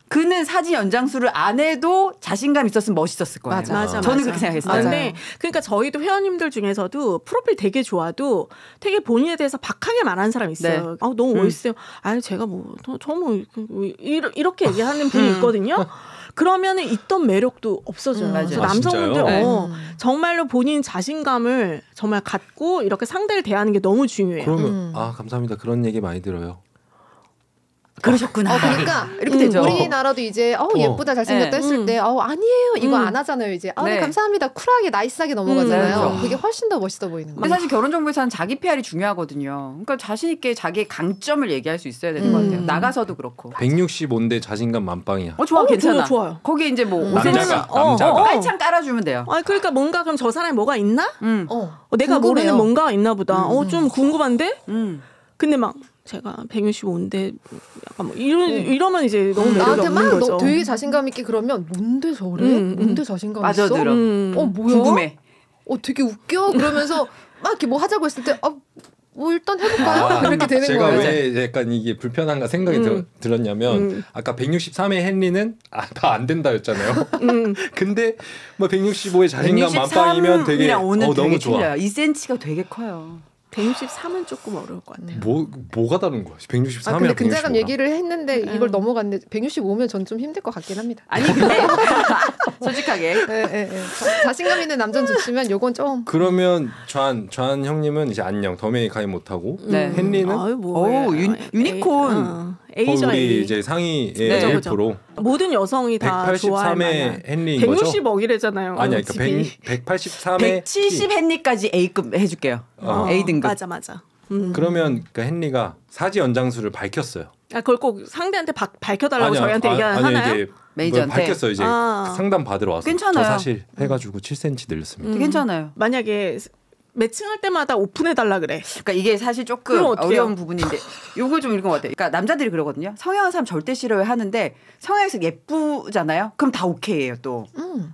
Speaker 3: 그는 사진 연장술을 안 해도 자신감 있었으면 멋있었을 거예요.
Speaker 4: 맞아.
Speaker 3: 저는 그렇게 생각했어요.
Speaker 1: 아, 근데 그러니까 저희도 회원님들 중에서도 프로필 되게 좋아도 되게 본인에 대해서 박하게 말하는 사람 있어요.
Speaker 3: 네.
Speaker 1: 아 너무 멋있어요. 아니 제가 이렇게 얘기하는 분이 있거든요. 그러면은 있던 매력도 없어져요.
Speaker 3: 맞아요.
Speaker 1: 그래서
Speaker 2: 아,
Speaker 1: 남성분들
Speaker 2: 진짜요?
Speaker 1: 정말로 본인 자신감을 정말 갖고 이렇게 상대를 대하는 게 너무 중요해요.
Speaker 2: 그러면 아 감사합니다. 그런 얘기 많이 들어요.
Speaker 3: 그러셨구나.
Speaker 4: 그러니까
Speaker 3: 이렇게 되죠.
Speaker 4: 우리나라도 이제 예쁘다 잘생겼다
Speaker 3: 네.
Speaker 4: 했을 때 아니에요 이거 안 하잖아요 이제 네,
Speaker 3: 네.
Speaker 4: 감사합니다 쿨하게 나이스하게 넘어가잖아요.
Speaker 3: 그렇죠.
Speaker 4: 그게 훨씬 더 멋있어 보이는
Speaker 3: 근데
Speaker 4: 거예요.
Speaker 3: 사실 결혼정보에서는 자기 PR이 중요하거든요. 그러니까 자신 있게 자기의 강점을 얘기할 수 있어야 되는 것 같아요. 나가서도 그렇고.
Speaker 2: 165인데 자신감 만빵이야.
Speaker 3: 좋아 괜찮아.
Speaker 1: 좋아요.
Speaker 3: 거기 이제 뭐
Speaker 2: 남자가
Speaker 3: 깔창 깔아주면 돼요.
Speaker 1: 아니 그러니까 뭔가 그럼 저 사람이 뭐가 있나? 내가
Speaker 4: 궁금해요.
Speaker 1: 모르는 뭔가가 있나 보다. 좀 궁금한데? 근데 막 제가 165인데 약간 뭐 이러면 이제 너무 매력이
Speaker 4: 나한테
Speaker 1: 없는
Speaker 4: 막
Speaker 1: 거죠.
Speaker 4: 되게 자신감 있게 그러면 뭔데 저래? 뭔데 자신감 있어?
Speaker 3: 빠져들어.
Speaker 4: 뭐야?
Speaker 3: 궁금해.
Speaker 4: 되게 웃겨 그러면서 막 이렇게 뭐 하자고 했을 때 뭐 일단 해볼까요? 이렇게 되는
Speaker 2: 제가
Speaker 4: 거예요.
Speaker 2: 왜 약간 이게 불편한가 생각이 들었냐면 아까 163의 헨리는 다 안 된다였잖아요. 근데 뭐 165의 자신감 만빵이면 되게
Speaker 3: 163이랑 오는 되게
Speaker 2: 너무 좋아.
Speaker 3: 틀려요. 2cm가 되게 커요.
Speaker 1: 163은 조금 어려울 것 같아요.
Speaker 2: 뭐가 다른 거야? 163이랑
Speaker 4: 근데 근자감
Speaker 2: 165랑.
Speaker 4: 얘기를 했는데 이걸 넘어갔는데 165면 전 좀 힘들 것 같긴 합니다.
Speaker 3: 아니 근데 솔직하게
Speaker 4: 자신감 있는 남자는 좋지만 요건 좀
Speaker 2: 그러면 좌한 형님은 이제 안녕 더메이 가입 못하고
Speaker 3: 네.
Speaker 2: 헨리는
Speaker 1: 아유, 뭐예요.
Speaker 3: 유니콘.
Speaker 1: A죠,
Speaker 2: 우리
Speaker 1: A.
Speaker 2: 이제 상위의
Speaker 3: 네.
Speaker 2: 1%.
Speaker 1: 모든 여성이 다 좋아할 만한
Speaker 2: 183의 헨리인 거죠?
Speaker 1: 160억이래잖아요.
Speaker 2: 아니야, 그러니까 183의
Speaker 3: 170 헨리까지 A급 해줄게요. A 등급.
Speaker 1: 맞아.
Speaker 2: 그러면 그 헨리가 사지 연장술을 밝혔어요.
Speaker 1: 그걸 꼭 상대한테 밝혀달라고 저희한테 얘기하나요?
Speaker 2: 이게
Speaker 3: 메이저한테?
Speaker 2: 밝혔어요. 이제 상담 받으러 와서
Speaker 3: 괜찮아요.
Speaker 2: 저 사실 해가지고 7cm 늘렸습니다.
Speaker 3: 괜찮아요.
Speaker 1: 만약에 매칭할 때마다 오픈해달라 그래.
Speaker 3: 그러니까 이게 사실 조금
Speaker 1: 그럼 어떡해요?
Speaker 3: 어려운 부분인데 요걸 좀 읽은 것 같아요. 그러니까 남자들이 그러거든요. 성형한 사람 절대 싫어해 하는데 성형해서 예쁘잖아요. 그럼 다 오케이예요 또.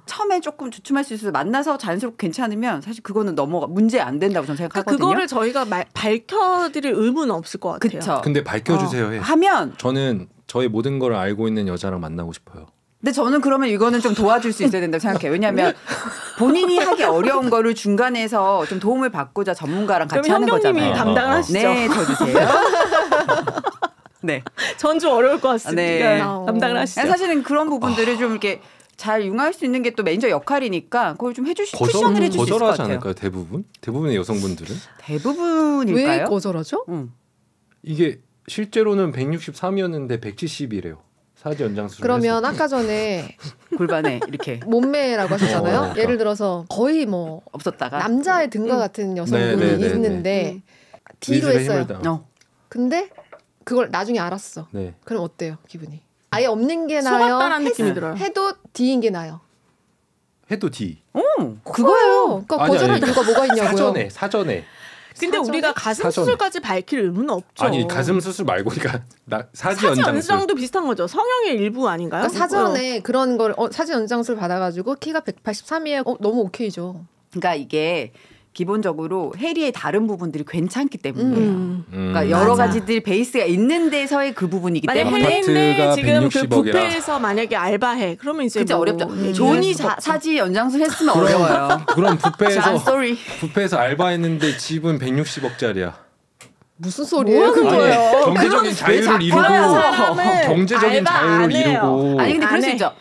Speaker 3: 처음에 조금 주춤할 수 있어서 만나서 자연스럽게 괜찮으면 사실 그거는 문제 안 된다고 저는 생각하거든요.
Speaker 1: 그거를 저희가 밝혀드릴 의무는 없을 것 같아요.
Speaker 3: 그쵸.
Speaker 2: 근데 밝혀주세요 해.
Speaker 3: 하면
Speaker 2: 저는 저의 모든 걸 알고 있는 여자랑 만나고 싶어요.
Speaker 3: 근데 저는 그러면 이거는 좀 도와줄 수 있어야 된다고 생각해요. 왜냐하면 본인이 하기 어려운 거를 중간에서 좀 도움을 받고자 전문가랑 같이
Speaker 1: 그럼
Speaker 3: 하는
Speaker 1: 현경님이
Speaker 3: 거잖아요.
Speaker 1: 담당을 하시죠.
Speaker 3: 네, 저 주세요. 네.
Speaker 1: 전 좀 어려울 것 같습니다.
Speaker 3: 네.
Speaker 1: 담당을 하시죠.
Speaker 3: 사실은 그런 부분들을 좀 이렇게 잘 융화할 수 있는 게 또 매니저 역할이니까 그걸 좀 쿠션을 해줄 수 있을 것
Speaker 2: 거절하지
Speaker 3: 같아요.
Speaker 2: 않을까요? 대부분의 여성분들은
Speaker 3: 대부분일까요?
Speaker 4: 왜 거절하죠?
Speaker 2: 이게 실제로는 163이었는데 170이래요. 사지 연장수를
Speaker 4: 그러면
Speaker 2: 해서.
Speaker 4: 아까 전에
Speaker 3: 골반에 이렇게
Speaker 4: 몸매라고 하셨잖아요.
Speaker 2: 그러니까.
Speaker 4: 예를 들어서 거의 뭐
Speaker 3: 없었다가
Speaker 4: 남자의 등과 같은 여성분이
Speaker 2: 네, 네, 네,
Speaker 4: 있는데 D로
Speaker 2: 위습의
Speaker 4: 했어요.
Speaker 2: 힘을 다.
Speaker 4: 근데 그걸 나중에 알았어.
Speaker 2: 네.
Speaker 4: 그럼 어때요, 기분이? 아예 없는 게 나요.
Speaker 1: 속았다라는 느낌이 들어요.
Speaker 4: 해도 D인 게 나요.
Speaker 2: 해도 D.
Speaker 4: 그거예요. 그러니까
Speaker 2: 아니,
Speaker 4: 거절할
Speaker 2: 아니.
Speaker 4: 이유가 뭐가 있냐고요.
Speaker 2: 사전에.
Speaker 1: 근데
Speaker 4: 사전에?
Speaker 1: 우리가 가슴
Speaker 2: 사전에.
Speaker 1: 수술까지 밝힐 의무는 없죠.
Speaker 2: 아니 가슴 수술 말고 그러니까 사지
Speaker 1: 사지
Speaker 2: 연장술.
Speaker 1: 연장도 비슷한 거죠. 성형의 일부 아닌가요?
Speaker 4: 그러니까 사전에 그런 걸 사진 연장술 받아가지고 키가 183이에요. 너무 오케이죠.
Speaker 3: 그러니까 이게 기본적으로 해리의 다른 부분들이 괜찮기 때문이에요. 그러니까 여러
Speaker 1: 맞아.
Speaker 3: 가지들 베이스가 있는 데서의 그 부분이기
Speaker 1: 만약
Speaker 3: 때문에
Speaker 1: 헬리인데
Speaker 2: 아파트가
Speaker 1: 지금 그
Speaker 2: 160억이라.
Speaker 1: 뷔페에서 만약에 알바해. 그러면 이제
Speaker 3: 진짜
Speaker 1: 뭐
Speaker 3: 어렵죠.
Speaker 1: 얘기할
Speaker 3: 존이
Speaker 1: 수가 없죠.
Speaker 3: 사지 연장술 했으면 어려워요.
Speaker 2: 그럼
Speaker 3: sorry.
Speaker 2: 뷔페에서 알바했는데 집은 160억짜리야.
Speaker 4: 무슨 소리예요?
Speaker 1: 뭐하는
Speaker 4: 그게?
Speaker 1: 거예요?
Speaker 2: 경제적인 자유를 이루고
Speaker 1: 사람은
Speaker 2: 경제적인
Speaker 1: 알바
Speaker 2: 자유를
Speaker 1: 안 해요.
Speaker 2: 이루고.
Speaker 3: 아니 근데 그럴
Speaker 1: 안
Speaker 3: 수
Speaker 1: 해.
Speaker 3: 있죠.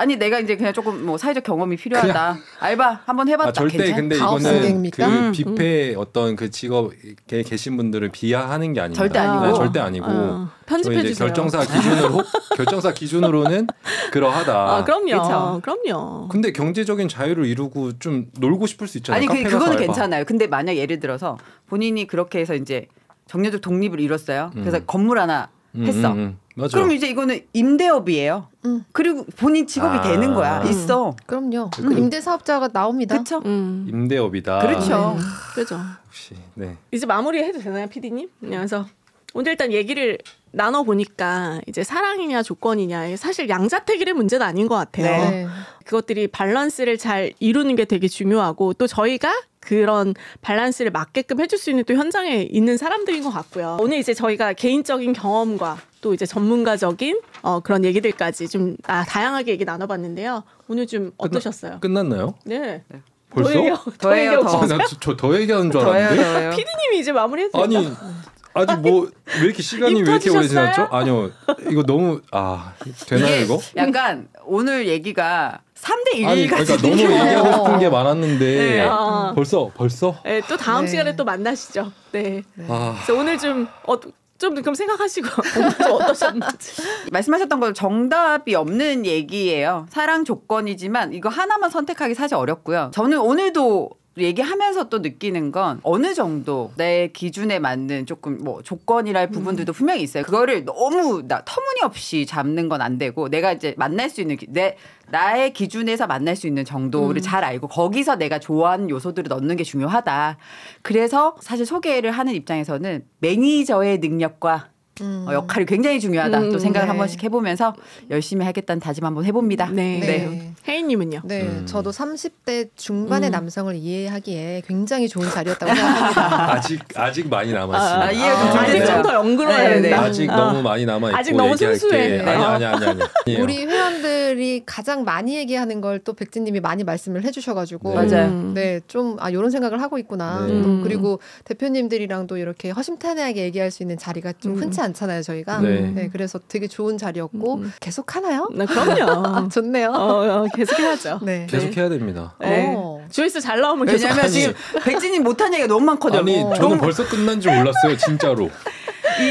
Speaker 3: 아니 내가 이제 그냥 조금 뭐 사회적 경험이 필요하다. 알바 한번 해봤다.
Speaker 2: 절대
Speaker 3: 괜찮아.
Speaker 2: 근데
Speaker 4: 가업
Speaker 2: 이거는
Speaker 4: 성격입니까?
Speaker 2: 그 뷔페 어떤 그 직업에 계신 분들을 비하하는 게 아닙니다.
Speaker 3: 절대 아니고.
Speaker 2: 네, 절대 아니고.
Speaker 1: 편집해
Speaker 2: 저희 이제
Speaker 1: 주세요.
Speaker 2: 결정사 기준으로는 그러하다.
Speaker 1: 아,
Speaker 3: 그쵸?
Speaker 1: 그럼요.
Speaker 2: 근데 경제적인 자유를 이루고 좀 놀고 싶을 수 있잖아요.
Speaker 3: 아니
Speaker 2: 카페 가서
Speaker 3: 그거는
Speaker 2: 알바.
Speaker 3: 괜찮아요. 근데 만약 예를 들어서 본인이 그렇게 해서 이제 정년적 독립을 이뤘어요. 그래서 건물 하나 했어.
Speaker 2: 맞아.
Speaker 3: 그럼 이제 이거는 임대업이에요. 그리고 본인 직업이
Speaker 2: 아.
Speaker 3: 되는 거야. 있어.
Speaker 4: 그럼요. 임대 사업자가 나옵니다.
Speaker 3: 그렇죠.
Speaker 2: 임대업이다.
Speaker 3: 그렇죠.
Speaker 1: 그죠.
Speaker 2: 역시 네.
Speaker 1: 이제 마무리해도 되나요, PD님? 그래서 오늘 일단 얘기를 나눠 보니까 이제 사랑이냐 조건이냐 사실 양자택일의 문제는 아닌 것 같아요.
Speaker 4: 네.
Speaker 1: 그것들이 밸런스를 잘 이루는 게 되게 중요하고 또 저희가 그런 밸런스를 맞게끔 해줄 수 있는 또 현장에 있는 사람들인 것 같고요. 오늘 이제 저희가 개인적인 경험과 또 이제 전문가적인 그런 얘기들까지 좀 다양하게 얘기 나눠봤는데요. 오늘 좀 어떠셨어요?
Speaker 2: 끝났나요?
Speaker 1: 네.
Speaker 2: 벌써?
Speaker 3: 더 해요, 더.
Speaker 2: 저 얘기하는 줄
Speaker 3: 더해요,
Speaker 2: 알았는데.
Speaker 3: 더해요.
Speaker 1: PD님이 이제 마무리해주세요.
Speaker 2: 아니 아직 뭐 왜 이렇게 시간이
Speaker 1: 입
Speaker 2: 왜 이렇게 오래
Speaker 1: 터지셨어요?
Speaker 2: 지났죠? 아니요 이거 너무 되나요 이거?
Speaker 3: 약간 오늘 얘기가 3대 1
Speaker 2: 아니
Speaker 3: 같은
Speaker 2: 그러니까 너무 얘기하고 싶은 게 많았는데
Speaker 1: 네.
Speaker 2: 벌써
Speaker 1: 네, 또 다음
Speaker 4: 네.
Speaker 1: 시간에 또 만나시죠. 네.
Speaker 2: 아,
Speaker 1: 그래서 오늘 좀 그럼 생각하시고 좀 어떠셨는지.
Speaker 3: 말씀하셨던 건 정답이 없는 얘기예요. 사랑 조건이지만 이거 하나만 선택하기 사실 어렵고요. 저는 오늘도 얘기하면서 또 느끼는 건 어느 정도 내 기준에 맞는 조금 뭐 조건이랄 부분들도 분명히 있어요. 그거를 너무 터무니없이 잡는 건 안 되고 내가 이제 만날 수 있는 나의 기준에서 만날 수 있는 정도를 잘 알고 거기서 내가 좋아하는 요소들을 넣는 게 중요하다. 그래서 사실 소개를 하는 입장에서는 매니저의 능력과 역할이 굉장히 중요하다. 또 생각을
Speaker 4: 네.
Speaker 3: 한 번씩 해보면서 열심히 하겠다는 다짐 한번 해봅니다.
Speaker 1: 네.
Speaker 4: 네.
Speaker 1: 혜인님은요?
Speaker 4: 네, 저도 30대 중반의 남성을 이해하기에 굉장히 좋은 자리였다고 생각합니다.
Speaker 2: 아직 많이 남았습니다.
Speaker 3: 이해가 좀
Speaker 1: 아직
Speaker 3: 됐어요.
Speaker 1: 좀 더 연구해야
Speaker 3: 네, 네.
Speaker 1: 된다.
Speaker 2: 아직 너무 많이 남아 있고
Speaker 1: 아직 너무
Speaker 2: 얘기할
Speaker 1: 순수해.
Speaker 2: 게
Speaker 1: 네.
Speaker 2: 아니.
Speaker 4: 우리 회원들이 가장 많이 얘기하는 걸 또 백진님이 많이 말씀을 해주셔가지고
Speaker 3: 맞아요.
Speaker 4: 네, 좀 이런 생각을 하고 있구나.
Speaker 2: 네.
Speaker 4: 또 그리고 대표님들이랑도 이렇게 허심탄회하게 얘기할 수 있는 자리가 좀 흔치 않잖아요, 저희가.
Speaker 2: 네.
Speaker 4: 네, 그래서 되게 좋은 자리였고 계속 하나요?
Speaker 1: 네, 그럼요.
Speaker 4: 좋네요.
Speaker 1: 계속해야죠.
Speaker 4: 네.
Speaker 2: 계속 해야 됩니다.
Speaker 1: 네.
Speaker 4: 어.
Speaker 1: 조회수 잘 나오면 계속
Speaker 3: 왜냐하면
Speaker 1: 하지.
Speaker 3: 지금 백진이 못한 얘기가 너무 많거든요.
Speaker 2: 아니 저는 벌써 끝난 줄 몰랐어요 진짜로.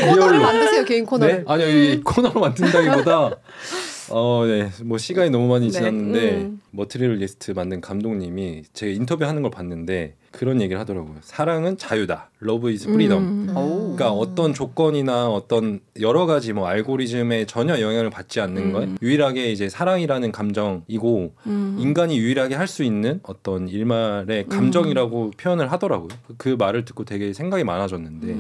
Speaker 4: 코너를
Speaker 2: 리얼로.
Speaker 4: 만드세요, 개인 코너를.
Speaker 2: 네? 아니요 이 코너로 만든다기보다 네. 뭐 시간이 너무 많이
Speaker 1: 네.
Speaker 2: 지났는데 머티리얼 리스트 만든 감독님이 제가 인터뷰하는 걸 봤는데 그런 얘기를 하더라고요. 사랑은 자유다. Love is freedom. 그러니까 어떤 조건이나 어떤 여러 가지 뭐 알고리즘에 전혀 영향을 받지 않는 건 유일하게 이제 사랑이라는 감정이고 인간이 유일하게 할 수 있는 어떤 일말의 감정이라고 표현을 하더라고요. 그 말을 듣고 되게 생각이 많아졌는데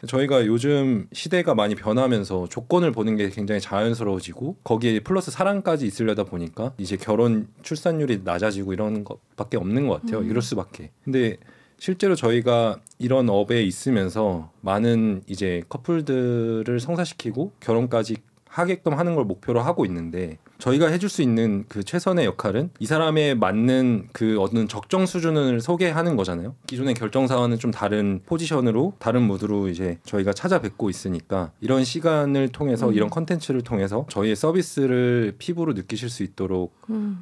Speaker 2: 저희가 요즘 시대가 많이 변하면서 조건을 보는 게 굉장히 자연스러워지고 거기에 플러스 사랑까지 있으려다 보니까 이제 결혼 출산율이 낮아지고 이런 것밖에 없는 것 같아요. 이럴 수밖에. 근데 실제로 저희가 이런 업에 있으면서 많은 이제 커플들을 성사시키고 결혼까지 하게끔 하는 걸 목표로 하고 있는데 저희가 해줄 수 있는 그 최선의 역할은 이 사람에 맞는 그 어떤 적정 수준을 소개하는 거잖아요. 기존의 결정사와는 좀 다른 포지션으로 다른 무드로 이제 저희가 찾아뵙고 있으니까 이런 시간을 통해서 이런 컨텐츠를 통해서 저희의 서비스를 피부로 느끼실 수 있도록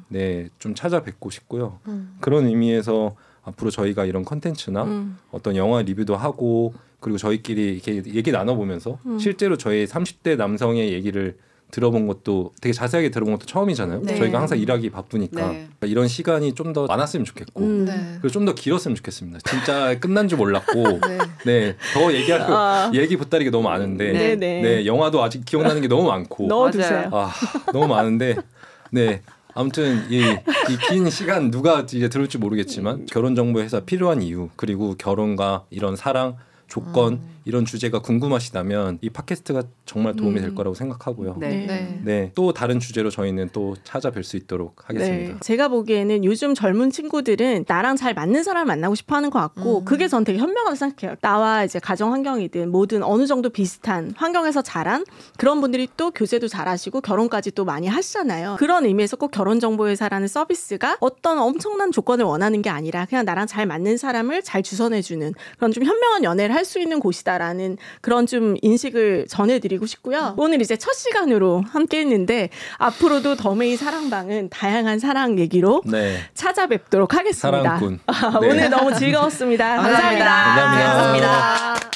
Speaker 2: 네, 좀 찾아뵙고 싶고요. 그런 의미에서 앞으로 저희가 이런 컨텐츠나 어떤 영화 리뷰도 하고 그리고 저희끼리 이렇게 얘기 나눠보면서 실제로 저희 30대 남성의 얘기를 들어본 것도 되게 자세하게 들어본 것도 처음이잖아요.
Speaker 3: 네.
Speaker 2: 저희가 항상 일하기 바쁘니까
Speaker 3: 네.
Speaker 2: 이런 시간이 좀 더 많았으면 좋겠고
Speaker 4: 네.
Speaker 2: 그리고 좀 더 길었으면 좋겠습니다. 진짜 끝난 줄 몰랐고
Speaker 4: 네.
Speaker 2: 네, 더 얘기할 얘기 보따리가 너무 많은데
Speaker 1: 네.
Speaker 2: 네, 영화도 아직 기억나는 게 너무 많고
Speaker 1: 넣어두세요.
Speaker 2: 너무 많은데 네. 아무튼 이 긴 시간 누가 이제 들을지 모르겠지만 결혼정보회사 필요한 이유 그리고 결혼과 이런 사랑 조건 이런 주제가 궁금하시다면 이 팟캐스트가 정말 도움이 될 거라고 생각하고요.
Speaker 3: 네.
Speaker 4: 네.
Speaker 2: 네, 또 다른 주제로 저희는 또 찾아뵐 수 있도록 하겠습니다.
Speaker 1: 네. 제가 보기에는 요즘 젊은 친구들은 나랑 잘 맞는 사람을 만나고 싶어 하는 것 같고 그게 전 되게 현명하다고 생각해요. 나와 이제 가정 환경이든 뭐든 어느 정도 비슷한 환경에서 자란 그런 분들이 또 교제도 잘하시고 결혼까지 또 많이 하시잖아요. 그런 의미에서 꼭 결혼정보회사라는 서비스가 어떤 엄청난 조건을 원하는 게 아니라 그냥 나랑 잘 맞는 사람을 잘 주선해주는 그런 좀 현명한 연애를 할 수 있는 곳이다라는 그런 좀 인식을 전해드리고 싶고요. 오늘 이제 첫 시간으로 함께 했는데 앞으로도 더메이 사랑방은 다양한 사랑 얘기로
Speaker 2: 네.
Speaker 1: 찾아뵙도록 하겠습니다.
Speaker 2: 사랑꾼. 네.
Speaker 1: 오늘 너무 즐거웠습니다. 감사합니다.
Speaker 2: 감사합니다.
Speaker 4: 감사합니다.